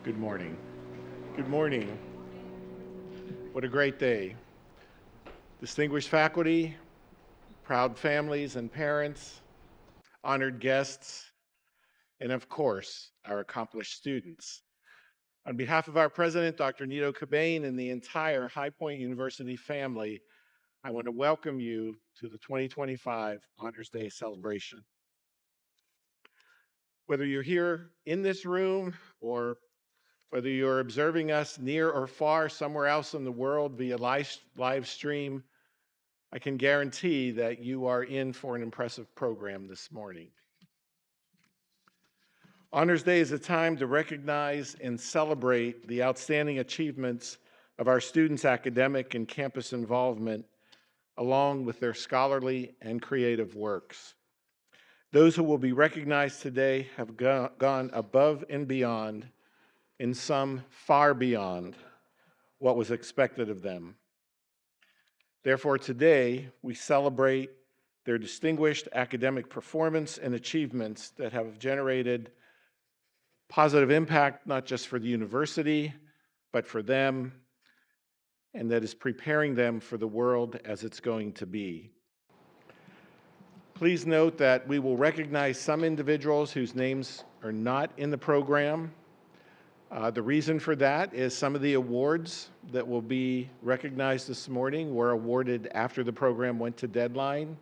Good morning. Good morning. What a great day. Distinguished faculty, proud families and parents, honored guests, and of course, our accomplished students. On behalf of our president, Dr. Nito Cobain, and the entire High Point University family, I want to welcome you to the 2025 Honors Day celebration. Whether you're here in this room or whether you're observing us near or far somewhere else in the world via live stream, I can guarantee that you are in for an impressive program this morning. Honors Day is a time to recognize and celebrate the outstanding achievements of our students' academic and campus involvement, along with their scholarly and creative works. Those who will be recognized today have gone above and beyond, and some far beyond what was expected of them. Therefore, today, we celebrate their distinguished academic performance and achievements that have generated positive impact, not just for the university, but for them, and that is preparing them for the world as it's going to be. Please note that we will recognize some individuals whose names are not in the program. The reason for that is some of the awards that will be recognized this morning were awarded after the program went to deadline.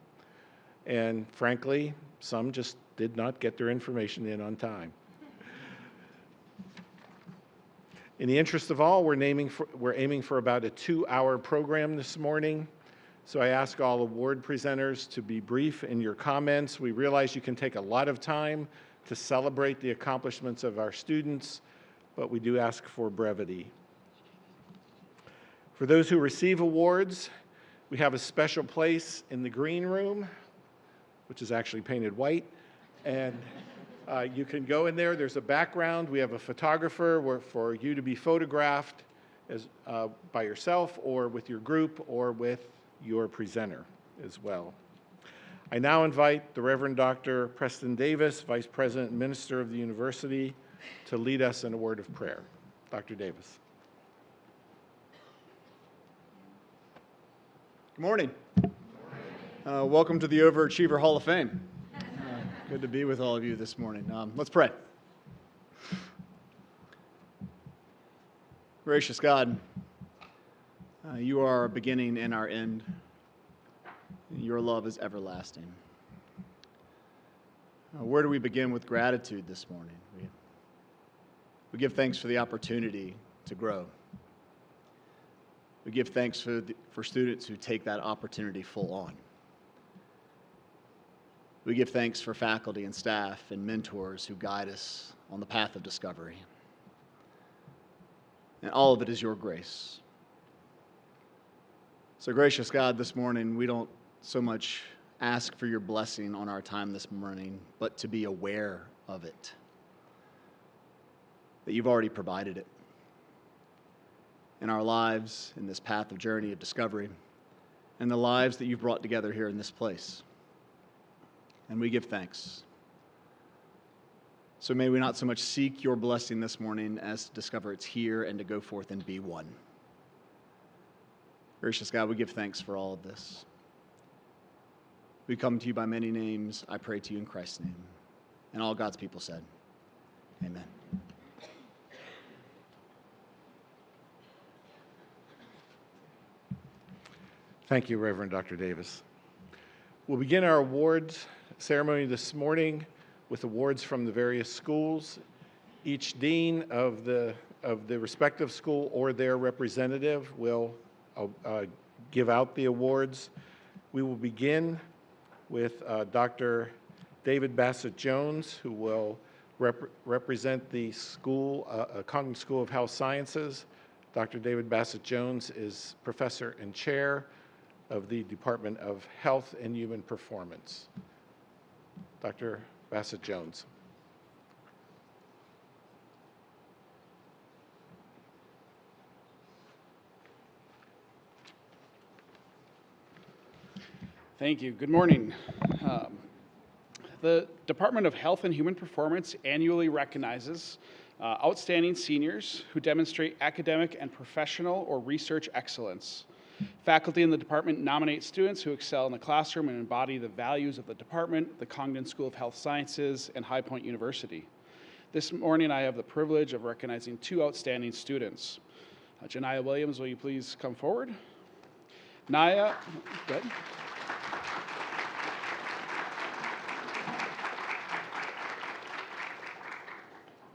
And frankly, some just did not get their information in on time. In the interest of all, we're aiming for about a 2-hour program this morning. So I ask all award presenters to be brief in your comments. We realize you can take a lot of time to celebrate the accomplishments of our students, but we do ask for brevity. For those who receive awards, we have a special place in the green room, which is actually painted white, and you can go in there. There's a background. We have a photographer for you to be photographed by yourself or with your group or with your presenter as well. I now invite the Reverend Dr. Preston Davis, Vice President and Minister of the University, to lead us in a word of prayer. Dr. Davis. Good morning. Welcome to the Overachiever Hall of Fame. Good to be with all of you this morning. Let's pray. Gracious God, you are our beginning and our end. Your love is everlasting. Where do we begin with gratitude this morning? We give thanks for the opportunity to grow. We give thanks for students who take that opportunity full on. We give thanks for faculty and staff and mentors who guide us on the path of discovery. And all of it is your grace. So gracious God, this morning we don't so much ask for your blessing on our time this morning, but to be aware of it. That you've already provided it in our lives, in this path of journey of discovery, and the lives that you've brought together here in this place. And we give thanks. So may we not so much seek your blessing this morning as to discover it's here and to go forth and be one. Gracious God, we give thanks for all of this. We come to you by many names. I pray to you in Christ's name. And all God's people said, amen. Thank you, Reverend Dr. Davis. We'll begin our awards ceremony this morning with awards from the various schools. Each dean of the respective school or their representative will give out the awards. We will begin with Dr. David Bassett Jones, who will represent the school, Conklin School of Health Sciences. Dr. David Bassett Jones is professor and chair of the Department of Health and Human Performance. Dr. Bassett Jones. Thank you. Good morning. The Department of Health and Human Performance annually recognizes outstanding seniors who demonstrate academic and professional or research excellence. Faculty in the department nominate students who excel in the classroom and embody the values of the department, the Congdon School of Health Sciences, and High Point University. This morning, I have the privilege of recognizing two outstanding students. Janiyah Williams, will you please come forward? Naya, good.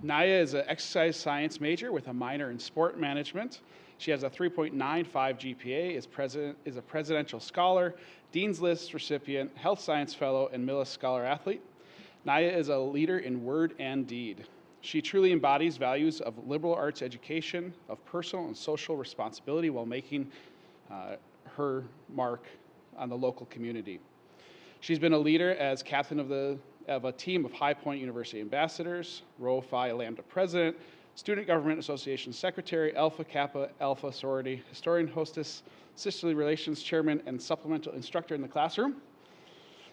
Naya is an exercise science major with a minor in sport management. She has a 3.95 GPA, is a presidential scholar, Dean's List recipient, Health Science Fellow, and Millis Scholar Athlete. Naya is a leader in word and deed. She truly embodies values of liberal arts education, of personal and social responsibility while making her mark on the local community. She's been a leader as captain of a team of High Point University ambassadors, Rho Phi Lambda president, Student Government Association secretary, Alpha Kappa Alpha sorority, historian hostess, sisterly relations chairman, and supplemental instructor in the classroom.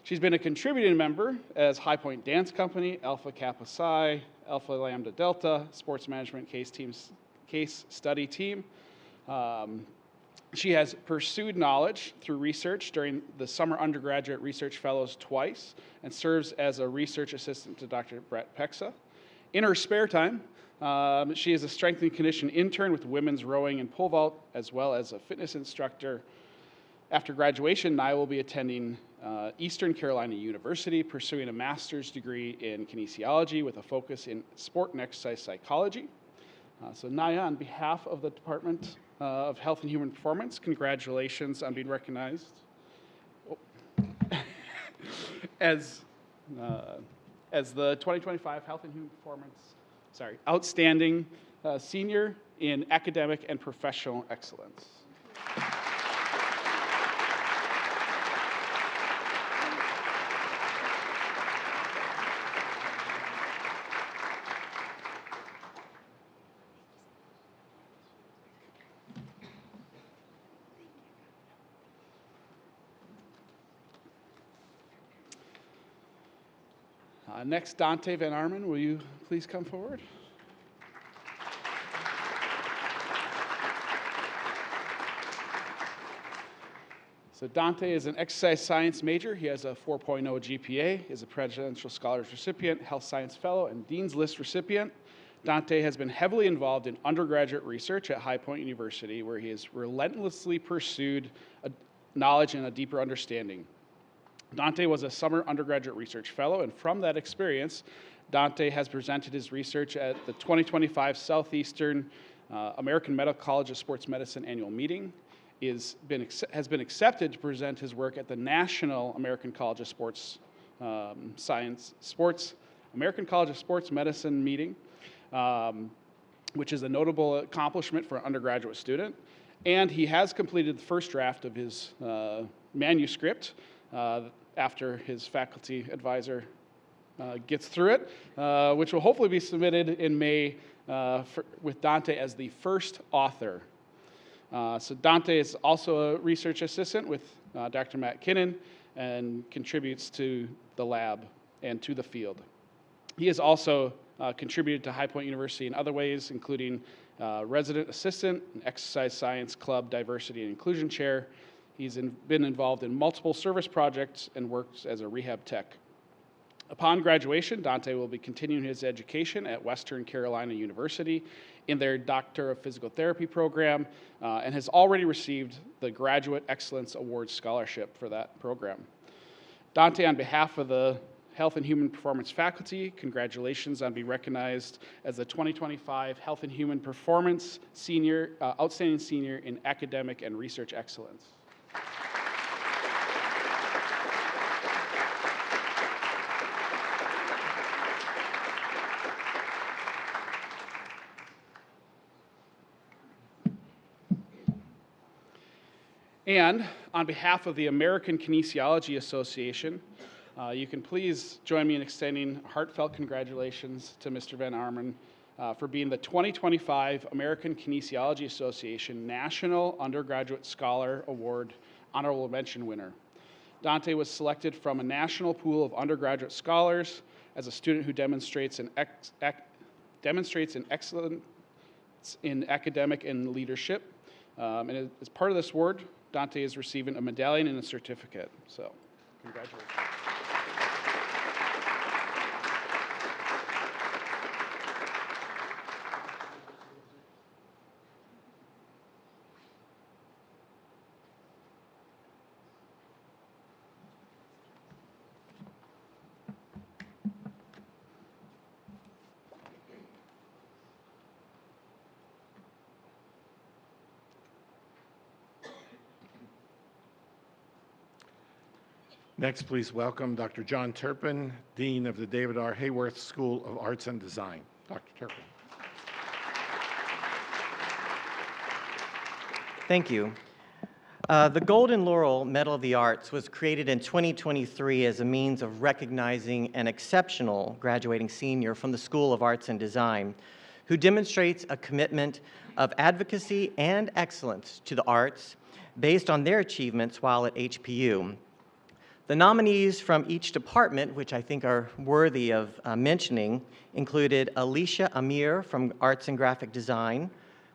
She's been a contributing member as High Point Dance Company, Alpha Kappa Psi, Alpha Lambda Delta, Sports Management Case Study Team. She has pursued knowledge through research during the Summer Undergraduate Research Fellows twice and serves as a research assistant to Dr. Brett Pexa. In her spare time, she is a strength and conditioning intern with women's rowing and pole vault, as well as a fitness instructor. After graduation, Naya will be attending Eastern Carolina University, pursuing a master's degree in kinesiology with a focus in sport and exercise psychology. So Naya, on behalf of the Department of Health and Human Performance, congratulations on being recognized as the 2025 Health and Human Performance, outstanding senior in academic and professional excellence. Next, Dante Van Arman, will you please come forward? So Dante is an exercise science major. He has a 4.0 GPA, is a Presidential Scholars recipient, Health Science Fellow, and Dean's List recipient. Dante has been heavily involved in undergraduate research at High Point University, where he has relentlessly pursued knowledge and a deeper understanding. Dante was a summer undergraduate research fellow, and from that experience, Dante has presented his research at the 2025 Southeastern American Medical College of Sports Medicine annual meeting. Has been accepted to present his work at the National American College of Sports American College of Sports Medicine meeting, which is a notable accomplishment for an undergraduate student. And he has completed the first draft of his manuscript after his faculty advisor gets through it, which will hopefully be submitted in May with Dante as the first author. So Dante is also a research assistant with Dr. Matt Kinnan and contributes to the lab and to the field. He has also contributed to High Point University in other ways, including resident assistant, an exercise science club diversity and inclusion chair. He's been involved in multiple service projects and works as a rehab tech. Upon graduation, Dante will be continuing his education at Western Carolina University in their Doctor of Physical Therapy program and has already received the Graduate Excellence Award Scholarship for that program. Dante, on behalf of the Health and Human Performance faculty, congratulations on being recognized as the 2025 Health and Human Performance Outstanding Senior in Academic and Research Excellence. And on behalf of the American Kinesiology Association, you can please join me in extending heartfelt congratulations to Mr. Van Arman for being the 2025 American Kinesiology Association National Undergraduate Scholar Award Honorable Mention winner. Dante was selected from a national pool of undergraduate scholars as a student who demonstrates an demonstrates an excellence in academic and leadership. And as part of this award, Dante is receiving a medallion and a certificate. So, congratulations. Next, please welcome Dr. John Turpin, Dean of the David R. Hayworth School of Arts and Design. Dr. Turpin. Thank you. The Golden Laurel Medal of the Arts was created in 2023 as a means of recognizing an exceptional graduating senior from the School of Arts and Design who demonstrates a commitment of advocacy and excellence to the arts based on their achievements while at HPU. The nominees from each department, which I think are worthy of mentioning, included Alicia Amir from Arts and Graphic Design,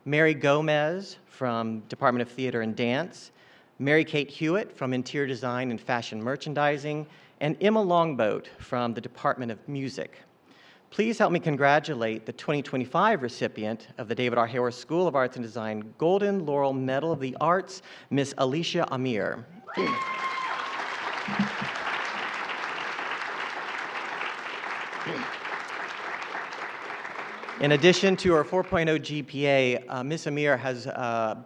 Mary Gomez from Department of Theater and Dance, Mary Kate Hewitt from Interior Design and Fashion Merchandising, and Emma Longboat from the Department of Music. Please help me congratulate the 2025 recipient of the David R. Hayworth School of Arts and Design Golden Laurel Medal of the Arts, Miss Alicia Amir. In addition to her 4.0 GPA, Ms. Amir has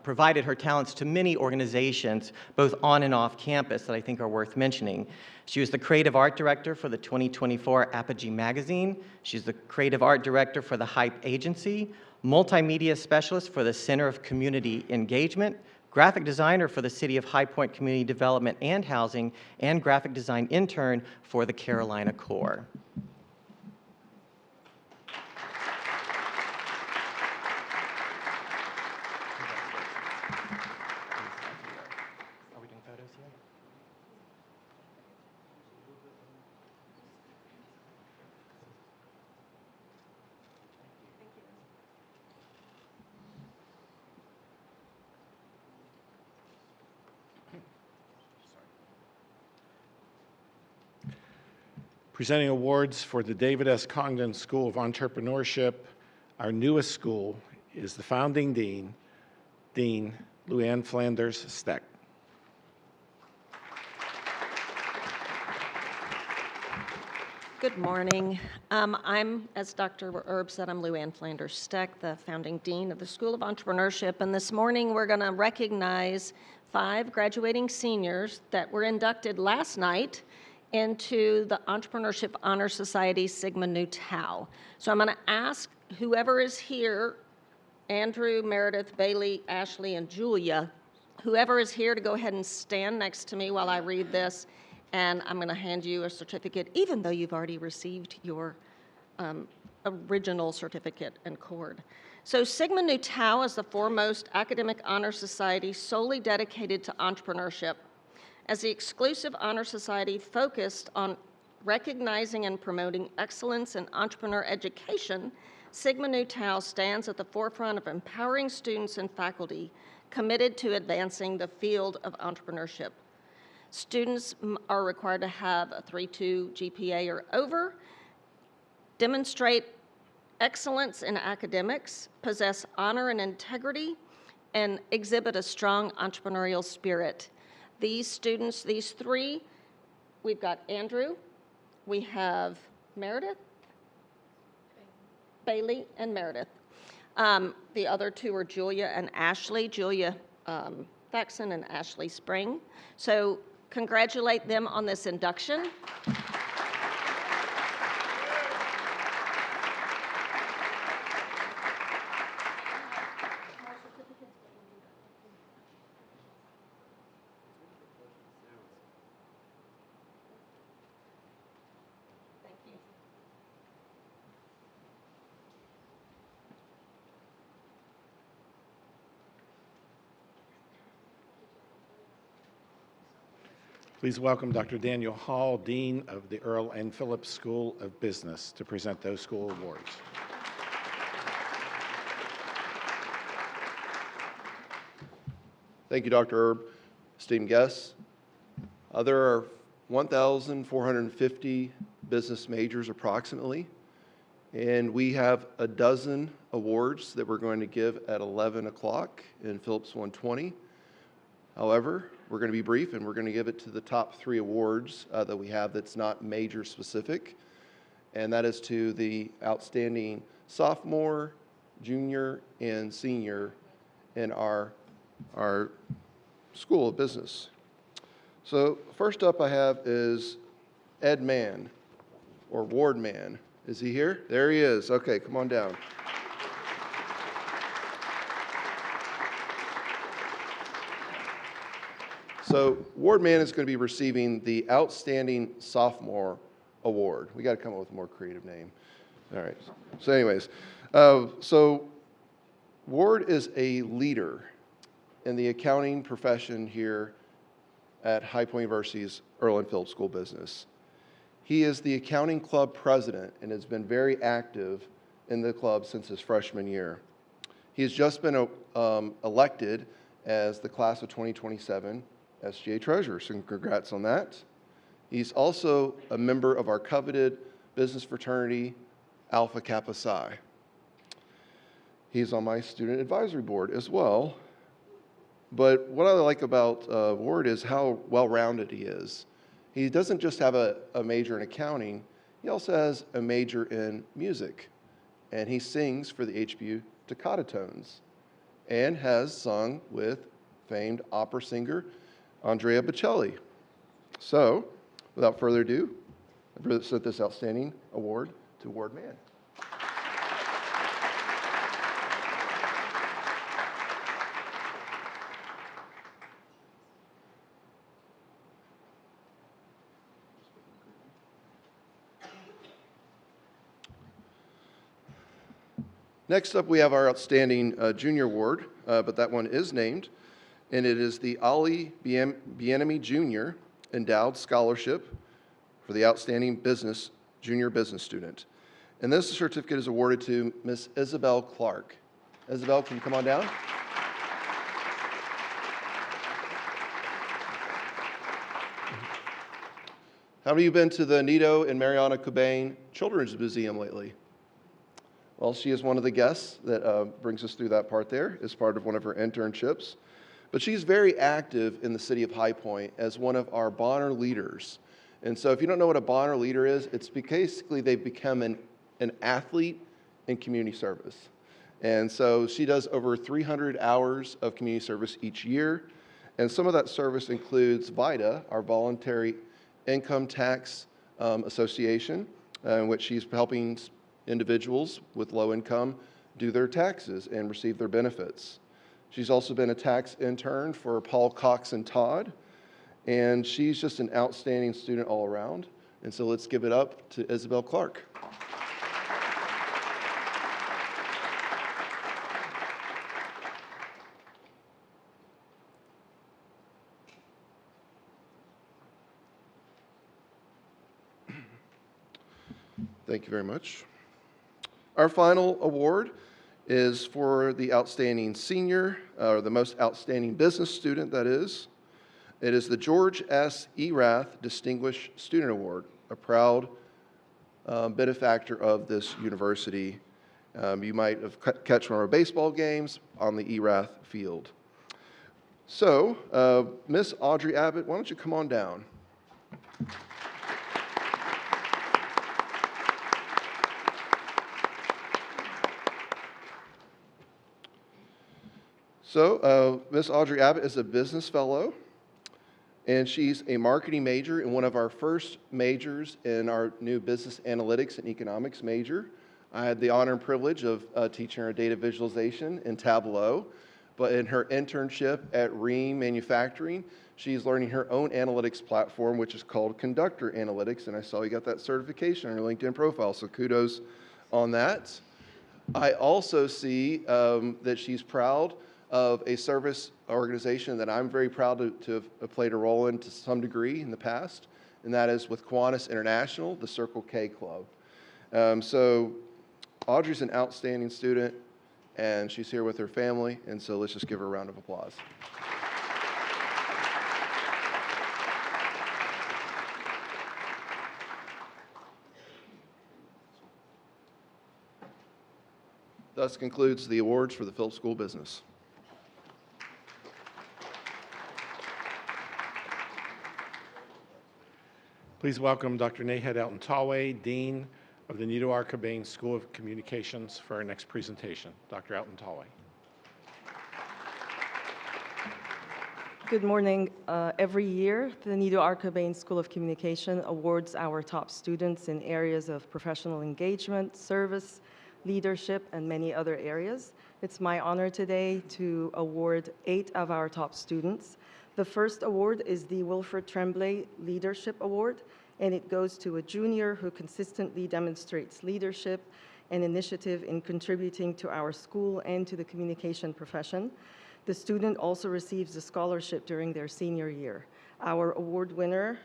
provided her talents to many organizations, both on and off campus, that I think are worth mentioning. She was the creative art director for the 2024 Apogee magazine. She's the creative art director for the Hype Agency, multimedia specialist for the Center of Community Engagement, graphic designer for the City of High Point Community Development and Housing, and graphic design intern for the Carolina Corps. Presenting awards for the David S. Congdon School of Entrepreneurship, our newest school is the founding dean, Dean Luann Flanders Steck. Good morning. As Dr. Erb said, I'm Luann Flanders Steck, the founding dean of the School of Entrepreneurship, and this morning we're going to recognize 5 graduating seniors that were inducted last night into the Entrepreneurship Honor Society Sigma Nu Tau. So I'm going to ask whoever is here, Andrew, Meredith, Bailey, Ashley, and Julia, whoever is here to go ahead and stand next to me while I read this, and I'm going to hand you a certificate, even though you've already received your original certificate and cord. So Sigma Nu Tau is the foremost academic honor society solely dedicated to entrepreneurship. As the exclusive honor society focused on recognizing and promoting excellence in entrepreneur education, Sigma Nu Tau stands at the forefront of empowering students and faculty committed to advancing the field of entrepreneurship. Students are required to have a 3.2 GPA or over, demonstrate excellence in academics, possess honor and integrity, and exhibit a strong entrepreneurial spirit. These students, these 3, we've got Andrew, we have Meredith, Bailey, and Meredith. The other 2 are Julia and Ashley, Julia Faxon and Ashley Spring. So congratulate them on this induction. Please welcome Dr. Daniel Hall, Dean of the Earl N. Phillips School of Business, to present those school awards. Thank you, Dr. Erb. Esteemed guests, there are 1,450 business majors approximately, and we have a dozen awards that we're going to give at 11 o'clock in Phillips 120. However, we're going to be brief, and we're going to give it to the top 3 awards that we have that's not major specific, and that is to the outstanding sophomore, junior, and senior in our School of Business. So first up I have is Ed Mann, or Ward Mann. Is he here? There he is. Okay, come on down. So Ward Mann is going to be receiving the Outstanding Sophomore Award. We got to come up with a more creative name. All right. So anyways, so Ward is a leader in the accounting profession here at High Point University's Erland Phillips School of Business. He is the accounting club president and has been very active in the club since his freshman year. He has just been elected as the class of 2027 SGA treasurer, so congrats on that. He's also a member of our coveted business fraternity, Alpha Kappa Psi. He's on my student advisory board as well. But what I like about Ward is how well-rounded he is. He doesn't just have a major in accounting, he also has a major in music. And he sings for the HPU Toccata Tones and has sung with famed opera singer Andrea Bocelli. So, without further ado, I present this outstanding award to Ward Mann. Next up, we have our outstanding junior award, but that one is named, and it is the Ali Bienemy Jr. Endowed Scholarship for the Outstanding Junior Business Student. And this certificate is awarded to Miss Isabel Clark. Isabel, can you come on down? How many of you been to the Nito and Mariana Cobain Children's Museum lately? Well, she is one of the guests that brings us through that part there as part of one of her internships. But she's very active in the city of High Point as one of our Bonner leaders. And so if you don't know what a Bonner leader is, it's basically they've become an athlete in community service. And so she does over 300 hours of community service each year. And some of that service includes VITA, our Voluntary Income Tax Association, in which she's helping individuals with low income do their taxes and receive their benefits. She's also been a tax intern for Paul Cox and Todd, and she's just an outstanding student all around. And so let's give it up to Isabel Clark. Thank you very much. Our final award is for the outstanding senior, or the most outstanding business student, that is. It is the George S. Erath Distinguished Student Award, a proud benefactor of this university. You might have catch one of our baseball games on the Erath field. So, Miss Audrey Abbott, why don't you come on down? So, Miss Audrey Abbott is a business fellow, and she's a marketing major and one of our first majors in our new business analytics and economics major. I had the honor and privilege of teaching her data visualization in Tableau, but in her internship at Ream Manufacturing, she's learning her own analytics platform, which is called Conductor Analytics, and I saw you got that certification on your LinkedIn profile, so kudos on that. I also see that she's proud of a service organization that I'm very proud to have played a role in to some degree in the past, and that is with Kiwanis International, the Circle K Club. So Audrey's an outstanding student, and she's here with her family, and so let's just give her a round of applause. Thus concludes the awards for the Phillips School Business. Please welcome Dr. Nahed Alton-Tallway, Dean of the Nito Archibane School of Communications, for our next presentation. Dr. Alton-Tallway. Good morning. Every year, the Nito Archibane School of Communication awards our top students in areas of professional engagement, service, leadership, and many other areas. It's my honor today to award 8 of our top students. The first award is the Wilfred Tremblay Leadership Award, and it goes to a junior who consistently demonstrates leadership and initiative in contributing to our school and to the communication profession. The student also receives a scholarship during their senior year. Our award winner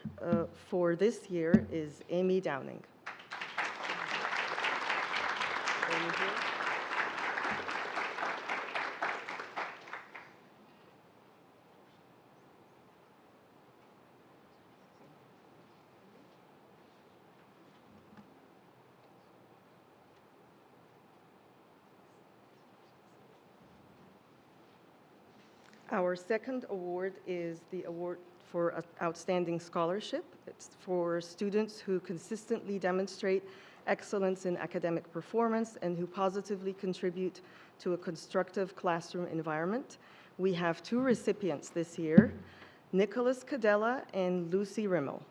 for this year is Amy Downing. Amy here. Our second award is the award for Outstanding Scholarship. It's for students who consistently demonstrate excellence in academic performance and who positively contribute to a constructive classroom environment. We have 2 recipients this year, Nicholas Cadella and Lucy Rimmel.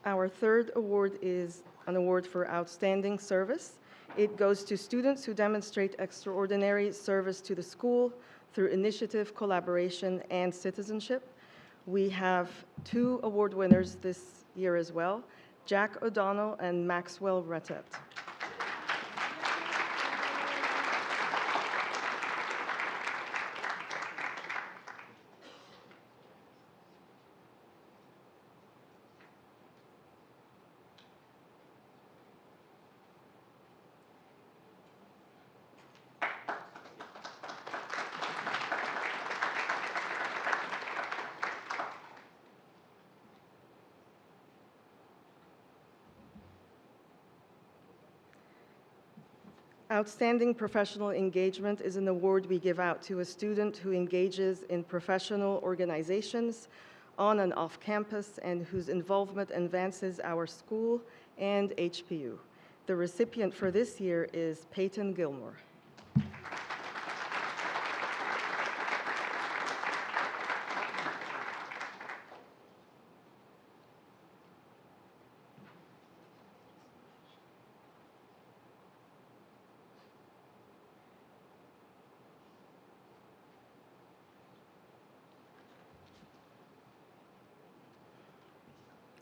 Our third award is an award for outstanding service. It goes to students who demonstrate extraordinary service to the school through initiative, collaboration, and citizenship. We have 2 award winners this year as well, Jack O'Donnell and Maxwell Rettet. Outstanding Professional Engagement is an award we give out to a student who engages in professional organizations on and off campus and whose involvement advances our school and HPU. The recipient for this year is Peyton Gilmore.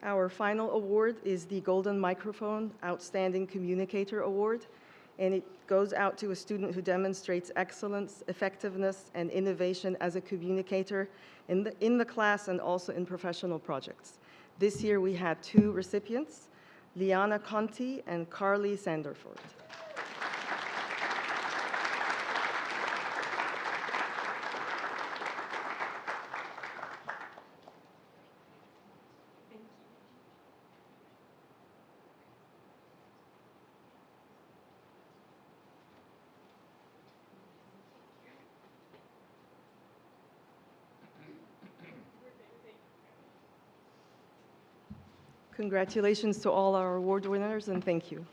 Our final award is the Golden Microphone Outstanding Communicator Award, and it goes out to a student who demonstrates excellence, effectiveness, and innovation as a communicator in the class and also in professional projects. This year we had 2 recipients, Liana Conti and Carly Sanderford. Congratulations to all our award winners, and thank you.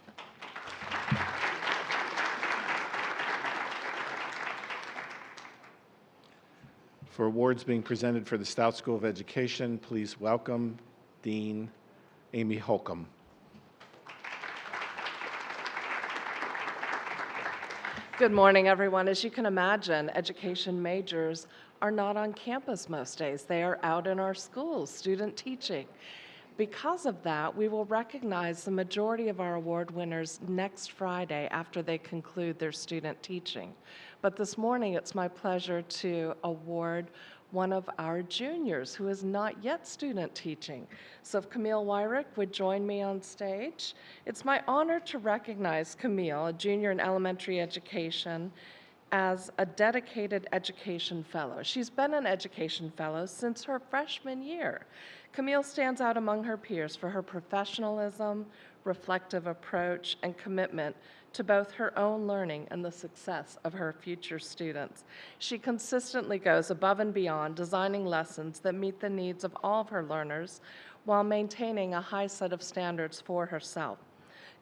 For awards being presented for the Stout School of Education, please welcome Dean Amy Holcomb. Good morning, everyone. As you can imagine, education majors are not on campus most days. They are out in our schools, student teaching. Because of that, we will recognize the majority of our award winners next Friday after they conclude their student teaching. But this morning, it's my pleasure to award one of our juniors who is not yet student teaching. So if Camille Wyrick would join me on stage. It's my honor to recognize Camille, a junior in elementary education, as a dedicated education fellow. She's been an education fellow since her freshman year. Camille stands out among her peers for her professionalism, reflective approach, and commitment to both her own learning and the success of her future students. She consistently goes above and beyond, designing lessons that meet the needs of all of her learners while maintaining a high set of standards for herself.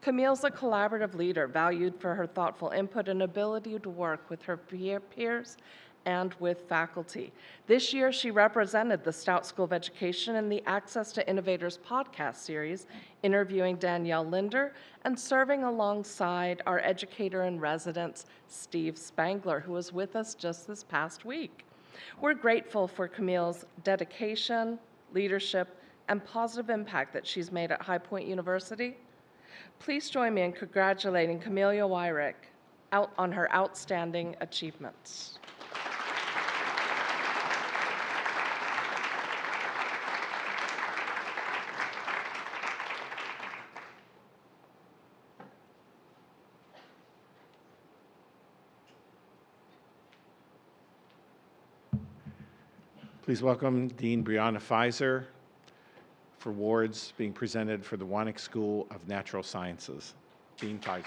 Camille's a collaborative leader, valued for her thoughtful input and ability to work with her peers and with faculty. This year, she represented the Stout School of Education in the Access to Innovators podcast series, interviewing Danielle Linder and serving alongside our educator in residence, Steve Spangler, who was with us just this past week. We're grateful for Camille's dedication, leadership, and positive impact that she's made at High Point University. Please join me in congratulating Camille Wyrick on her outstanding achievements. Please welcome Dean Brianna Pfizer for awards being presented for the Wanik School of Natural Sciences. Dean Pfizer.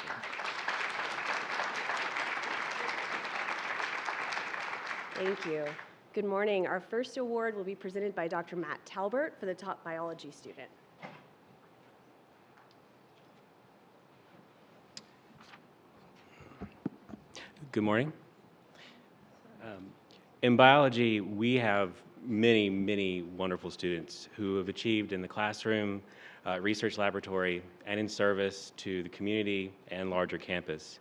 Thank you. Good morning. Our first award will be presented by Dr. Matt Talbert for the top biology student. Good morning. In biology, we have many wonderful students who have achieved in the classroom, research laboratory, and in service to the community and larger campus.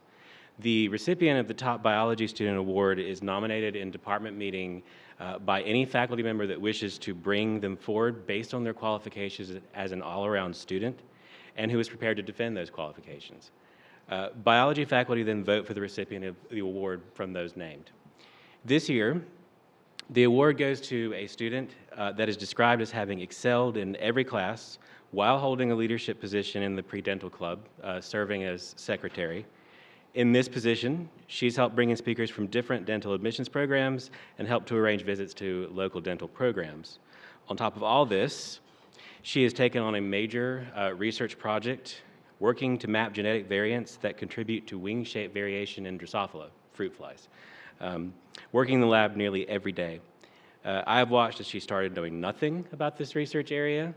The recipient of the Top Biology Student Award is nominated in department meeting by any faculty member that wishes to bring them forward based on their qualifications as an all-around student and who is prepared to defend those qualifications. Biology faculty then vote for the recipient of the award from those named. This year, the award goes to a student that is described as having excelled in every class while holding a leadership position in the pre-dental club, serving as secretary. In this position, she's helped bring in speakers from different dental admissions programs and helped to arrange visits to local dental programs. On top of all this, she has taken on a major research project working to map genetic variants that contribute to wing shape variation in Drosophila, fruit flies. Working in the lab nearly every day. I have watched as she started knowing nothing about this research area,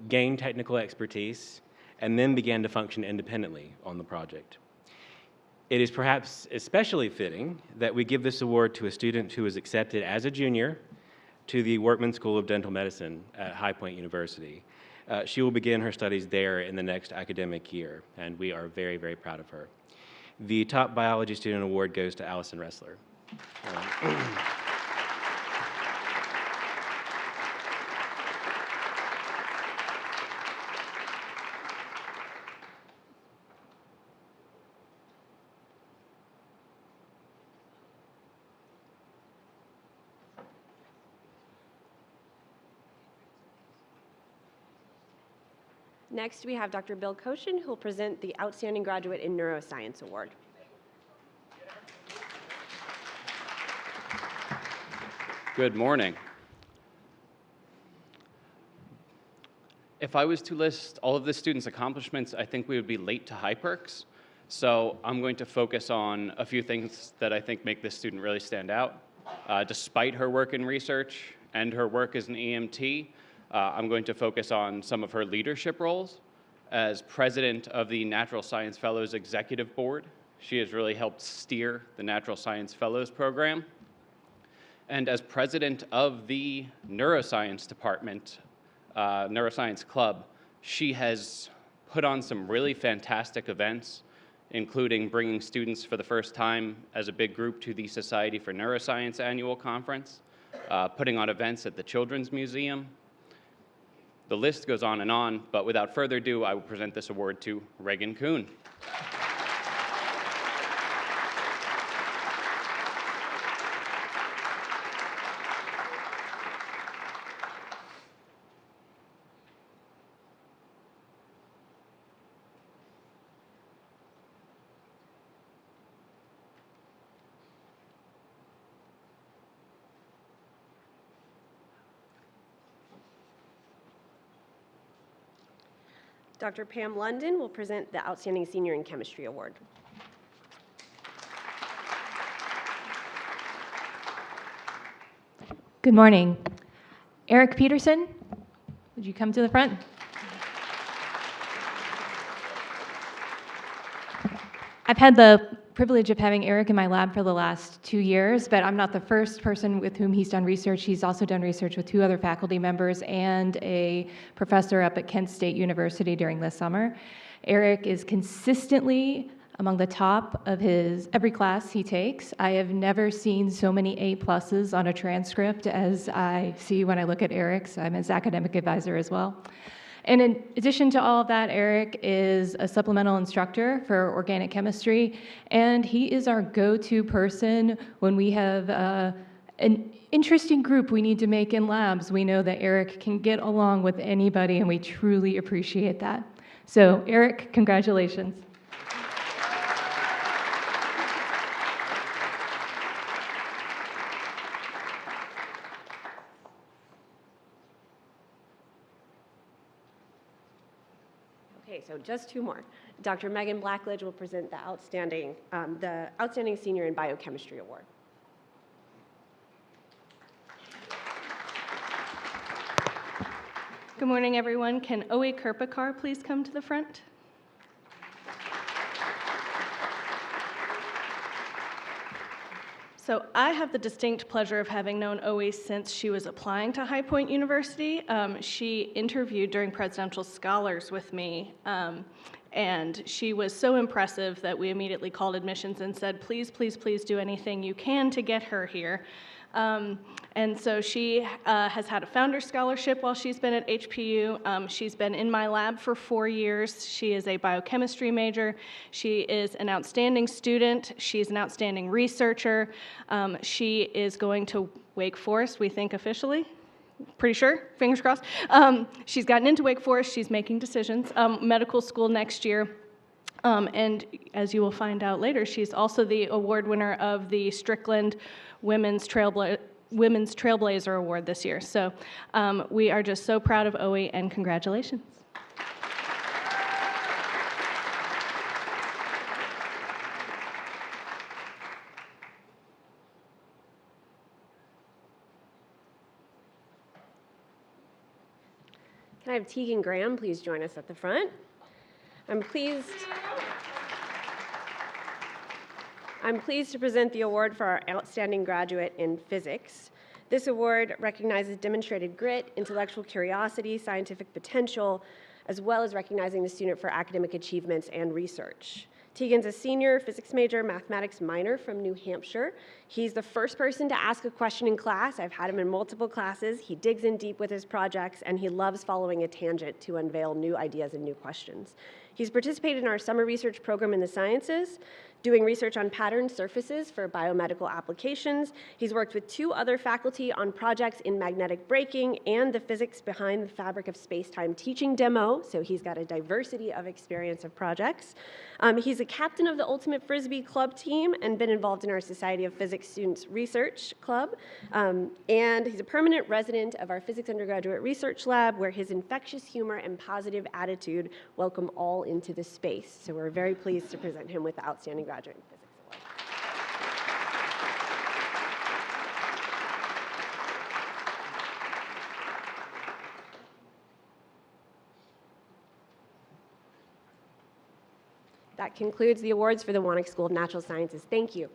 gained technical expertise, and then began to function independently on the project. It is perhaps especially fitting that we give this award to a student who was accepted as a junior to the Workman School of Dental Medicine at High Point University. She will begin her studies there in the next academic year, and we are very proud of her. The Top Biology Student Award goes to Allison Ressler. Next, we have Dr. Bill Koshin, who will present the Outstanding Graduate in Neuroscience Award. Good morning. If I was to list all of the students' accomplishments, I think we would be late to HighPerks. So I'm going to focus on a few things that I think make this student really stand out. Despite her work in research and her work as an EMT, I'm going to focus on some of her leadership roles. As president of the Natural Science Fellows Executive Board, she has really helped steer the Natural Science Fellows program. And as president of the Neuroscience Department, Neuroscience Club, she has put on some really fantastic events, including bringing students for the first time as a big group to the Society for Neuroscience annual conference, putting on events at the Children's Museum, the The list goes on, but without further ado, I will present this award to Reagan Kuhn. Dr. Pam London will present the Outstanding Senior in Chemistry Award. Good morning. Eric Peterson, would you come to the front? I've had the privilege of having Eric in my lab for the last 2 years, but I'm not the first person with whom he's done research. He's also done research with 2 other faculty members and a professor up at Kent State University during the summer. Eric is consistently among the top of every class he takes. I have never seen so many A+ on a transcript as I see when I look at Eric's. I'm his academic advisor as well. And in addition to all of that, Eric is a supplemental instructor for organic chemistry, and he is our go-to person when we have an interesting group we need to make in labs. We know that Eric can get along with anybody, and we truly appreciate that. So, Eric, congratulations. Okay, so just 2 more. Dr. Megan Blackledge will present the Outstanding Senior in Biochemistry Award. Good morning, everyone. Can Owe Kirpikar please come to the front? So I have the distinct pleasure of having known Owe since she was applying to High Point University. She interviewed during Presidential Scholars with me, and she was so impressive that we immediately called admissions and said, please, please, please do anything you can to get her here. And so she has had a Founder Scholarship while she's been at HPU. She's been in my lab for 4 years. She is a biochemistry major. She is an outstanding student. She's an outstanding researcher. She is going to Wake Forest, we think officially. Pretty sure, fingers crossed. She's gotten into Wake Forest. She's making decisions. Medical school next year. And as you will find out later, she's also the award winner of the Strickland Women's Trailblazer Award this year. So we are just so proud of Owe, and congratulations. Can I have Tegan Graham please join us at the front? I'm pleased to present the award for our outstanding graduate in physics. This award recognizes demonstrated grit, intellectual curiosity, scientific potential, as well as recognizing the student for academic achievements and research. Tegan's a senior physics major, mathematics minor from New Hampshire. He's the first person to ask a question in class. I've had him in multiple classes. He digs in deep with his projects, and he loves following a tangent to unveil new ideas and new questions. He's participated in our summer research program in the sciences, doing research on patterned surfaces for biomedical applications. He's worked with 2 other faculty on projects in magnetic braking and the physics behind the fabric of space-time teaching demo, so he's got a diversity of experience of projects. He's a captain of the Ultimate Frisbee Club team and been involved in our Society of Physics Students Research Club. And he's a permanent resident of our Physics Undergraduate Research Lab, where his infectious humor and positive attitude welcome all into the space. So we're very pleased to present him with the Outstanding Graduate in Physics Award. That concludes the awards for the Wannock School of Natural Sciences. Thank you.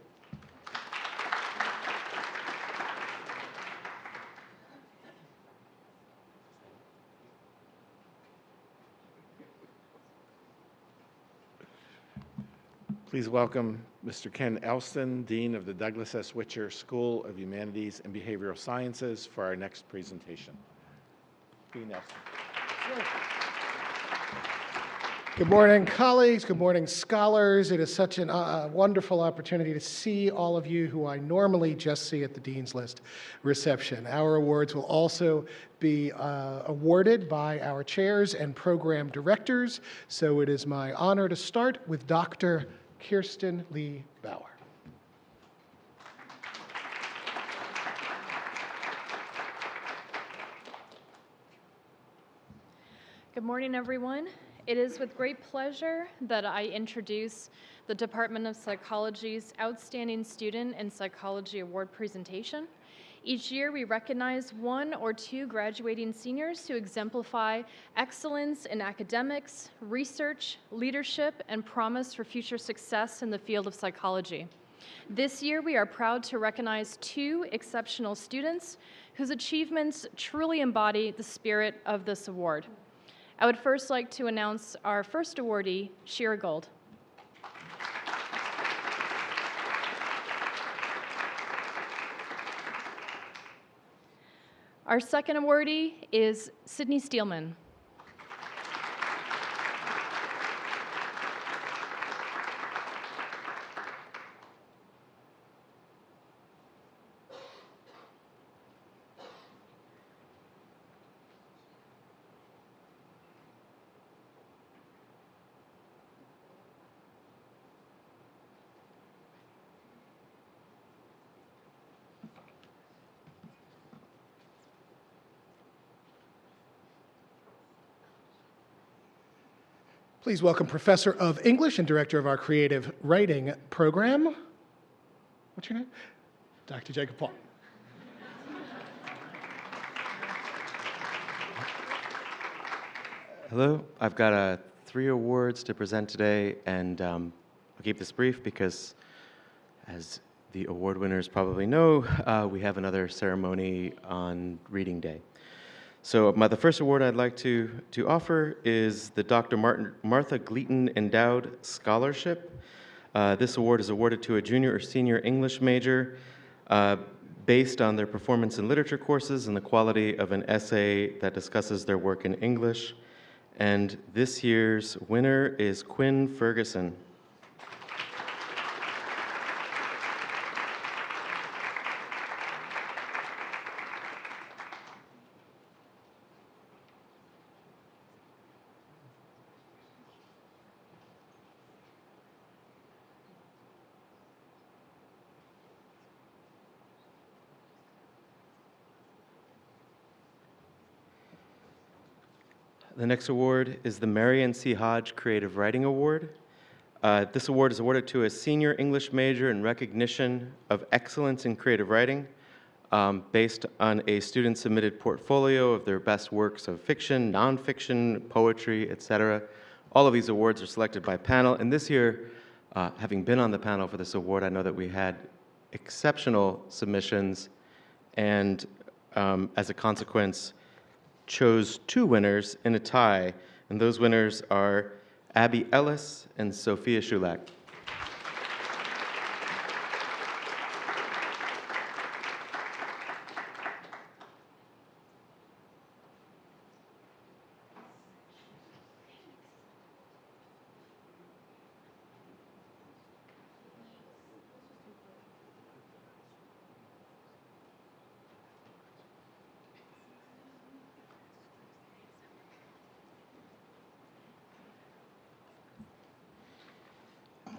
Please welcome Mr. Ken Elston, Dean of the Douglas S. Witcher School of Humanities and Behavioral Sciences, for our next presentation. Dean Elston. Good morning, colleagues. Good morning, scholars. It is such a wonderful opportunity to see all of you who I normally just see at the Dean's List reception. Our awards will also be awarded by our chairs and program directors. So it is my honor to start with Dr. Kirsten Lee Bauer. Good morning, everyone. It is with great pleasure that I introduce the Department of Psychology's Outstanding Student in Psychology Award presentation. Each year, we recognize 1 or 2 graduating seniors who exemplify excellence in academics, research, leadership, and promise for future success in the field of psychology. This year, we are proud to recognize 2 exceptional students whose achievements truly embody the spirit of this award. I would first like to announce our first awardee, Shira Gold. Our second awardee is Sydney Steelman. Please welcome Professor of English and Director of our Creative Writing Program. What's your name? Dr. Jacob Paul. Hello, I've got 3 awards to present today, and I'll keep this brief because, as the award winners probably know, we have another ceremony on Reading Day. So the first award I'd like to offer is the Dr. Martha Gleaton Endowed Scholarship. This award is awarded to a junior or senior English major based on their performance in literature courses and the quality of an essay that discusses their work in English. And this year's winner is Quinn Ferguson. The next award is the Marion C. Hodge Creative Writing Award. This award is awarded to a senior English major in recognition of excellence in creative writing based on a student-submitted portfolio of their best works of fiction, nonfiction, poetry, etc. All of these awards are selected by panel, and this year, having been on the panel for this award, I know that we had exceptional submissions, and as a consequence, chose 2 winners in a tie, and those winners are Abby Ellis and Sophia Shulak.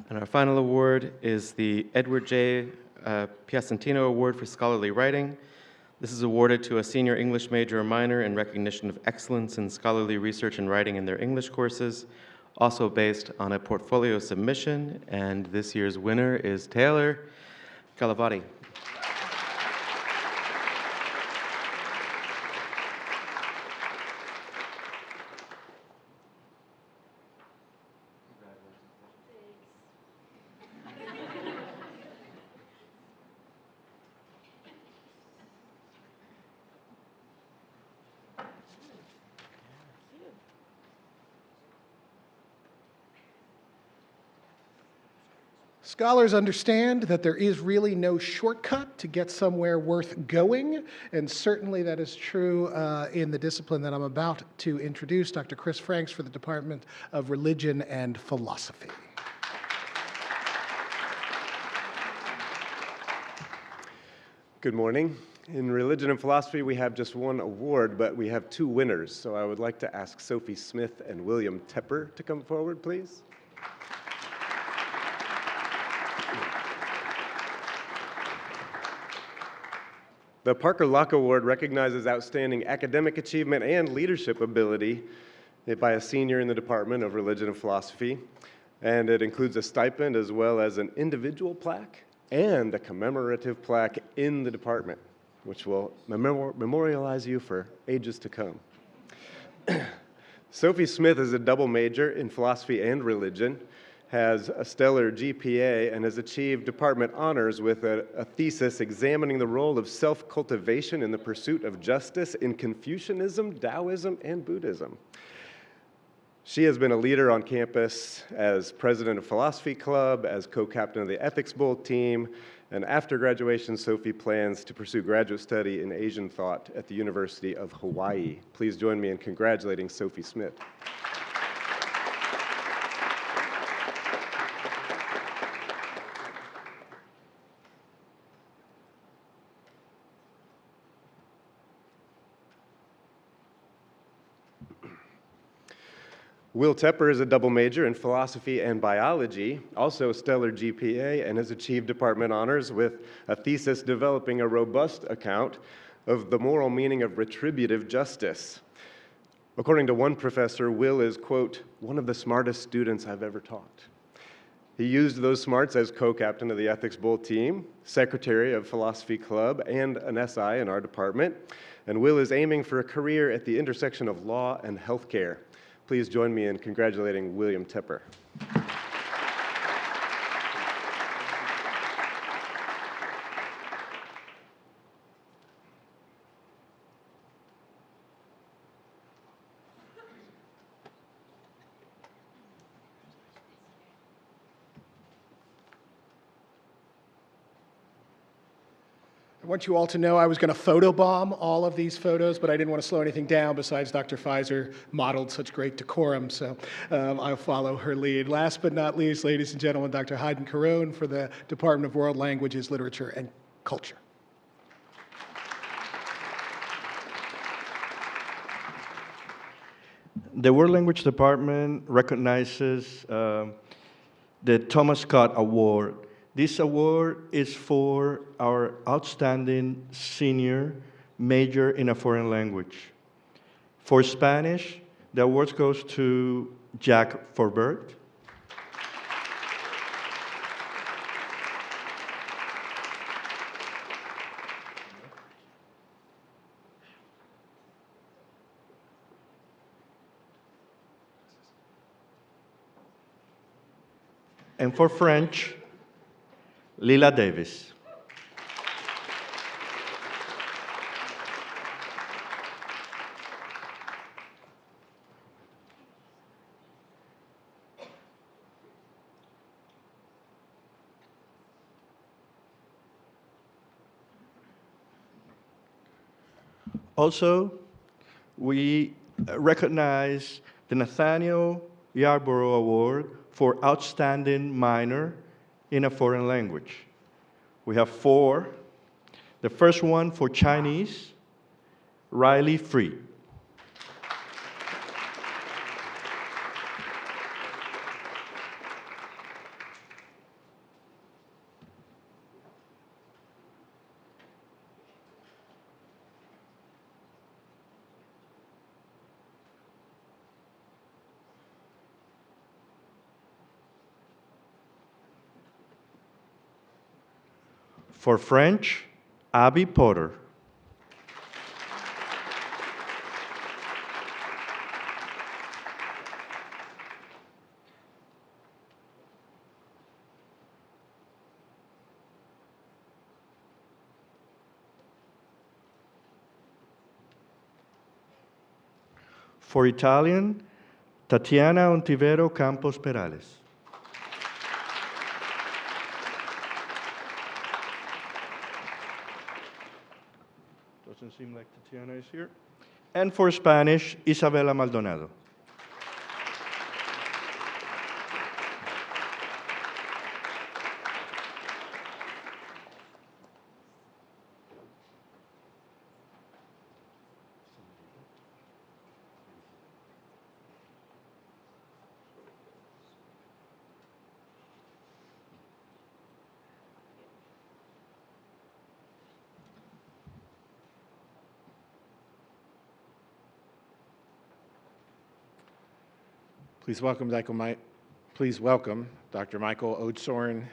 And our final award is the Edward J. Piacentino Award for Scholarly Writing. This is awarded to a senior English major or minor in recognition of excellence in scholarly research and writing in their English courses, also based on a portfolio submission. And this year's winner is Taylor Galavati. Scholars understand that there is really no shortcut to get somewhere worth going, and certainly that is true in the discipline that I'm about to introduce, Dr. Chris Franks for the Department of Religion and Philosophy. Good morning. In Religion and Philosophy, we have just one award, but we have two winners. So I would like to ask Sophie Smith and William Tepper to come forward, please. The Parker Locke Award recognizes outstanding academic achievement and leadership ability by a senior in the Department of Religion and Philosophy, and it includes a stipend as well as an individual plaque and a commemorative plaque in the department, which will memorialize you for ages to come. Sophie Smith is a double major in philosophy and religion, has a stellar GPA, and has achieved department honors with a thesis examining the role of self-cultivation in the pursuit of justice in Confucianism, Taoism, and Buddhism. She has been a leader on campus as president of Philosophy Club, as co-captain of the Ethics Bowl team, and after graduation, Sophie plans to pursue graduate study in Asian thought at the University of Hawaii. Please join me in congratulating Sophie Smith. Will Tepper is a double major in philosophy and biology, also a stellar GPA, and has achieved department honors with a thesis developing a robust account of the moral meaning of retributive justice. According to one professor, Will is, quote, one of the smartest students I've ever taught. He used those smarts as co-captain of the Ethics Bowl team, secretary of Philosophy Club, and an SI in our department. And Will is aiming for a career at the intersection of law and healthcare. Please join me in congratulating William Tepper. I want you all to know I was going to photobomb all of these photos, but I didn't want to slow anything down. Besides, Dr. Pfizer modeled such great decorum, so I'll follow her lead. Last but not least, ladies and gentlemen, Dr. Hayden Carone for the Department of World Languages, Literature, and Culture. The World Language Department recognizes the Thomas Scott Award. This award is for our outstanding senior major in a foreign language. For Spanish, the award goes to Jack Forbert. And for French, Lila Davis. Also, we recognize the Nathaniel Yarborough Award for Outstanding Minor in a Foreign Language. We have 4. The first one for Chinese, Riley Free. For French, Abby Potter. For Italian, Tatiana Ontivero Campos Perales. Doesn't seem like Tatiana is here. And for Spanish, Isabela Maldonado. Please welcome Dr. Michael Odesorn,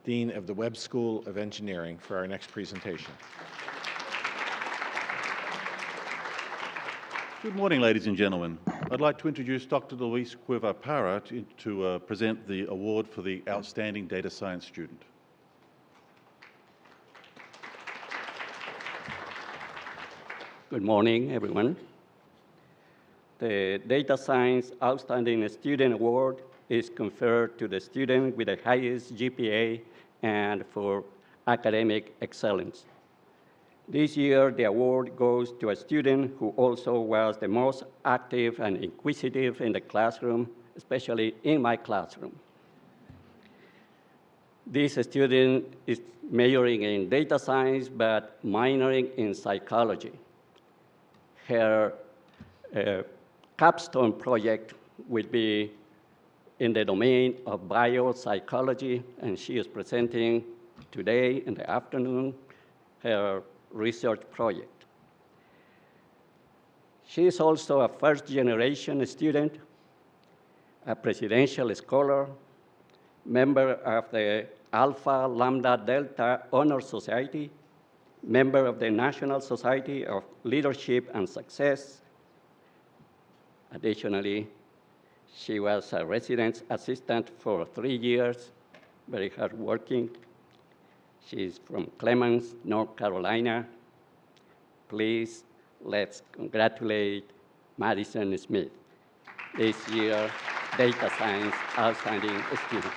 Dean of the Webb School of Engineering, for our next presentation. Good morning, ladies and gentlemen. I'd like to introduce Dr. Luis Cueva-Parra to present the award for the Outstanding Data Science Student. Good morning, everyone. The Data Science Outstanding Student Award is conferred to the student with the highest GPA and for academic excellence. This year, the award goes to a student who also was the most active and inquisitive in the classroom, especially in my classroom. This student is majoring in data science, but minoring in psychology. Her capstone project will be in the domain of biopsychology, and she is presenting today in the afternoon her research project. She is also a first-generation student, a presidential scholar, member of the Alpha Lambda Delta Honor Society, member of the National Society of Leadership and Success. Additionally, she was a residence assistant for 3 years, very hardworking. She's from Clemens, North Carolina. Please, let's congratulate Madison Smith, this year Data Science Outstanding Student.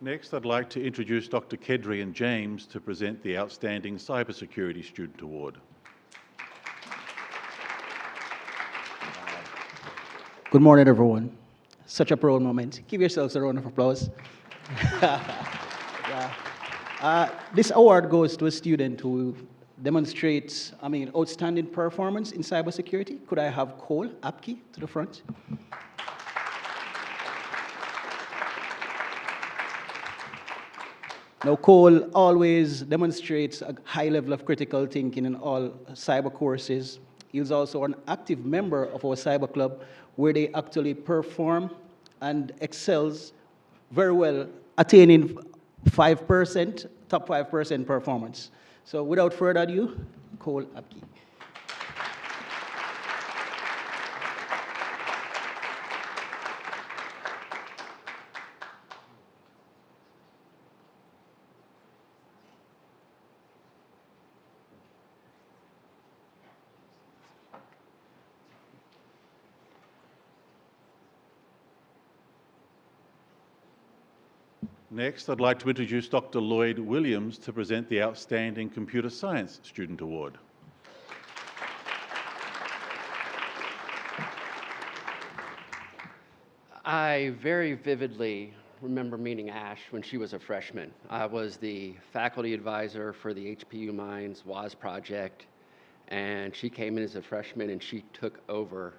Next, I'd like to introduce Dr. Kedrian James to present the Outstanding Cybersecurity Student Award. Good morning, everyone. Such a proud moment. Give yourselves a round of applause. This award goes to a student who demonstrates, outstanding performance in cybersecurity. Could I have Cole Apke to the front? Now, Cole always demonstrates a high level of critical thinking in all cyber courses. He was also an active member of our cyber club, where they actually perform and excels very well, attaining 5%, top 5% performance. So without further ado, Cole Apke. Next, I'd like to introduce Dr. Lloyd Williams to present the Outstanding Computer Science Student Award. I very vividly remember meeting Ash when she was a freshman. I was the faculty advisor for the HPU Minds WAS project, and she came in as a freshman and she took over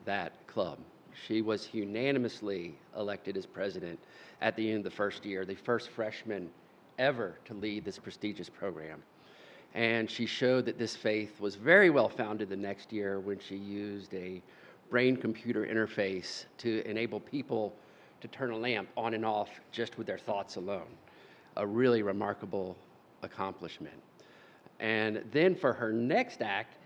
that club. She was unanimously elected as president at the end of the first year, the first freshman ever to lead this prestigious program. And she showed that this faith was very well founded the next year when she used a brain-computer interface to enable people to turn a lamp on and off just with their thoughts alone. A really remarkable accomplishment. And then for her next act,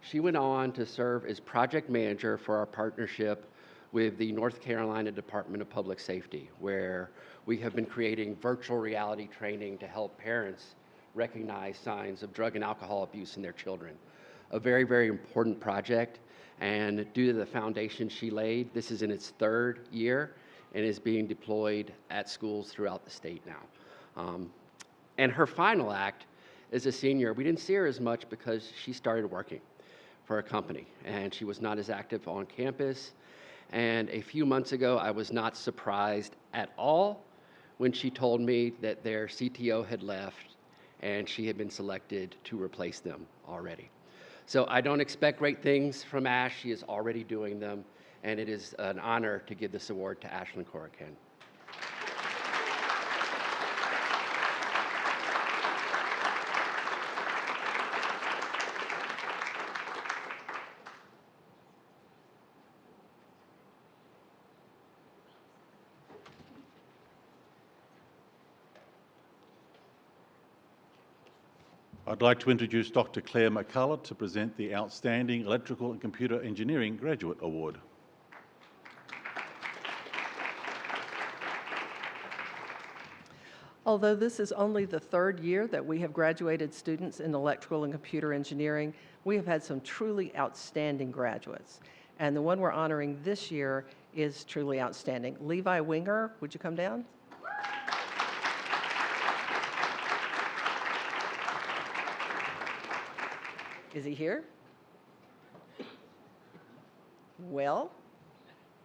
She went on to serve as project manager for our partnership with the North Carolina Department of Public Safety, where we have been creating virtual reality training to help parents recognize signs of drug and alcohol abuse in their children. A very, very important project, and due to the foundation she laid, this is in its 3rd year and is being deployed at schools throughout the state now. And her final act as a senior, we didn't see her as much because she started working for a company, and she was not as active on campus. And a few months ago, I was not surprised at all when she told me that their CTO had left and she had been selected to replace them already. So I don't expect great things from Ash. She is already doing them, and it is an honor to give this award to Ashlyn Corican. I'd like to introduce Dr. Claire McCullough to present the Outstanding Electrical and Computer Engineering Graduate Award. Although this is only the 3rd year that we have graduated students in electrical and computer engineering, we have had some truly outstanding graduates. And the one we're honoring this year is truly outstanding. Levi Winger, would you come down? Is he here? Well,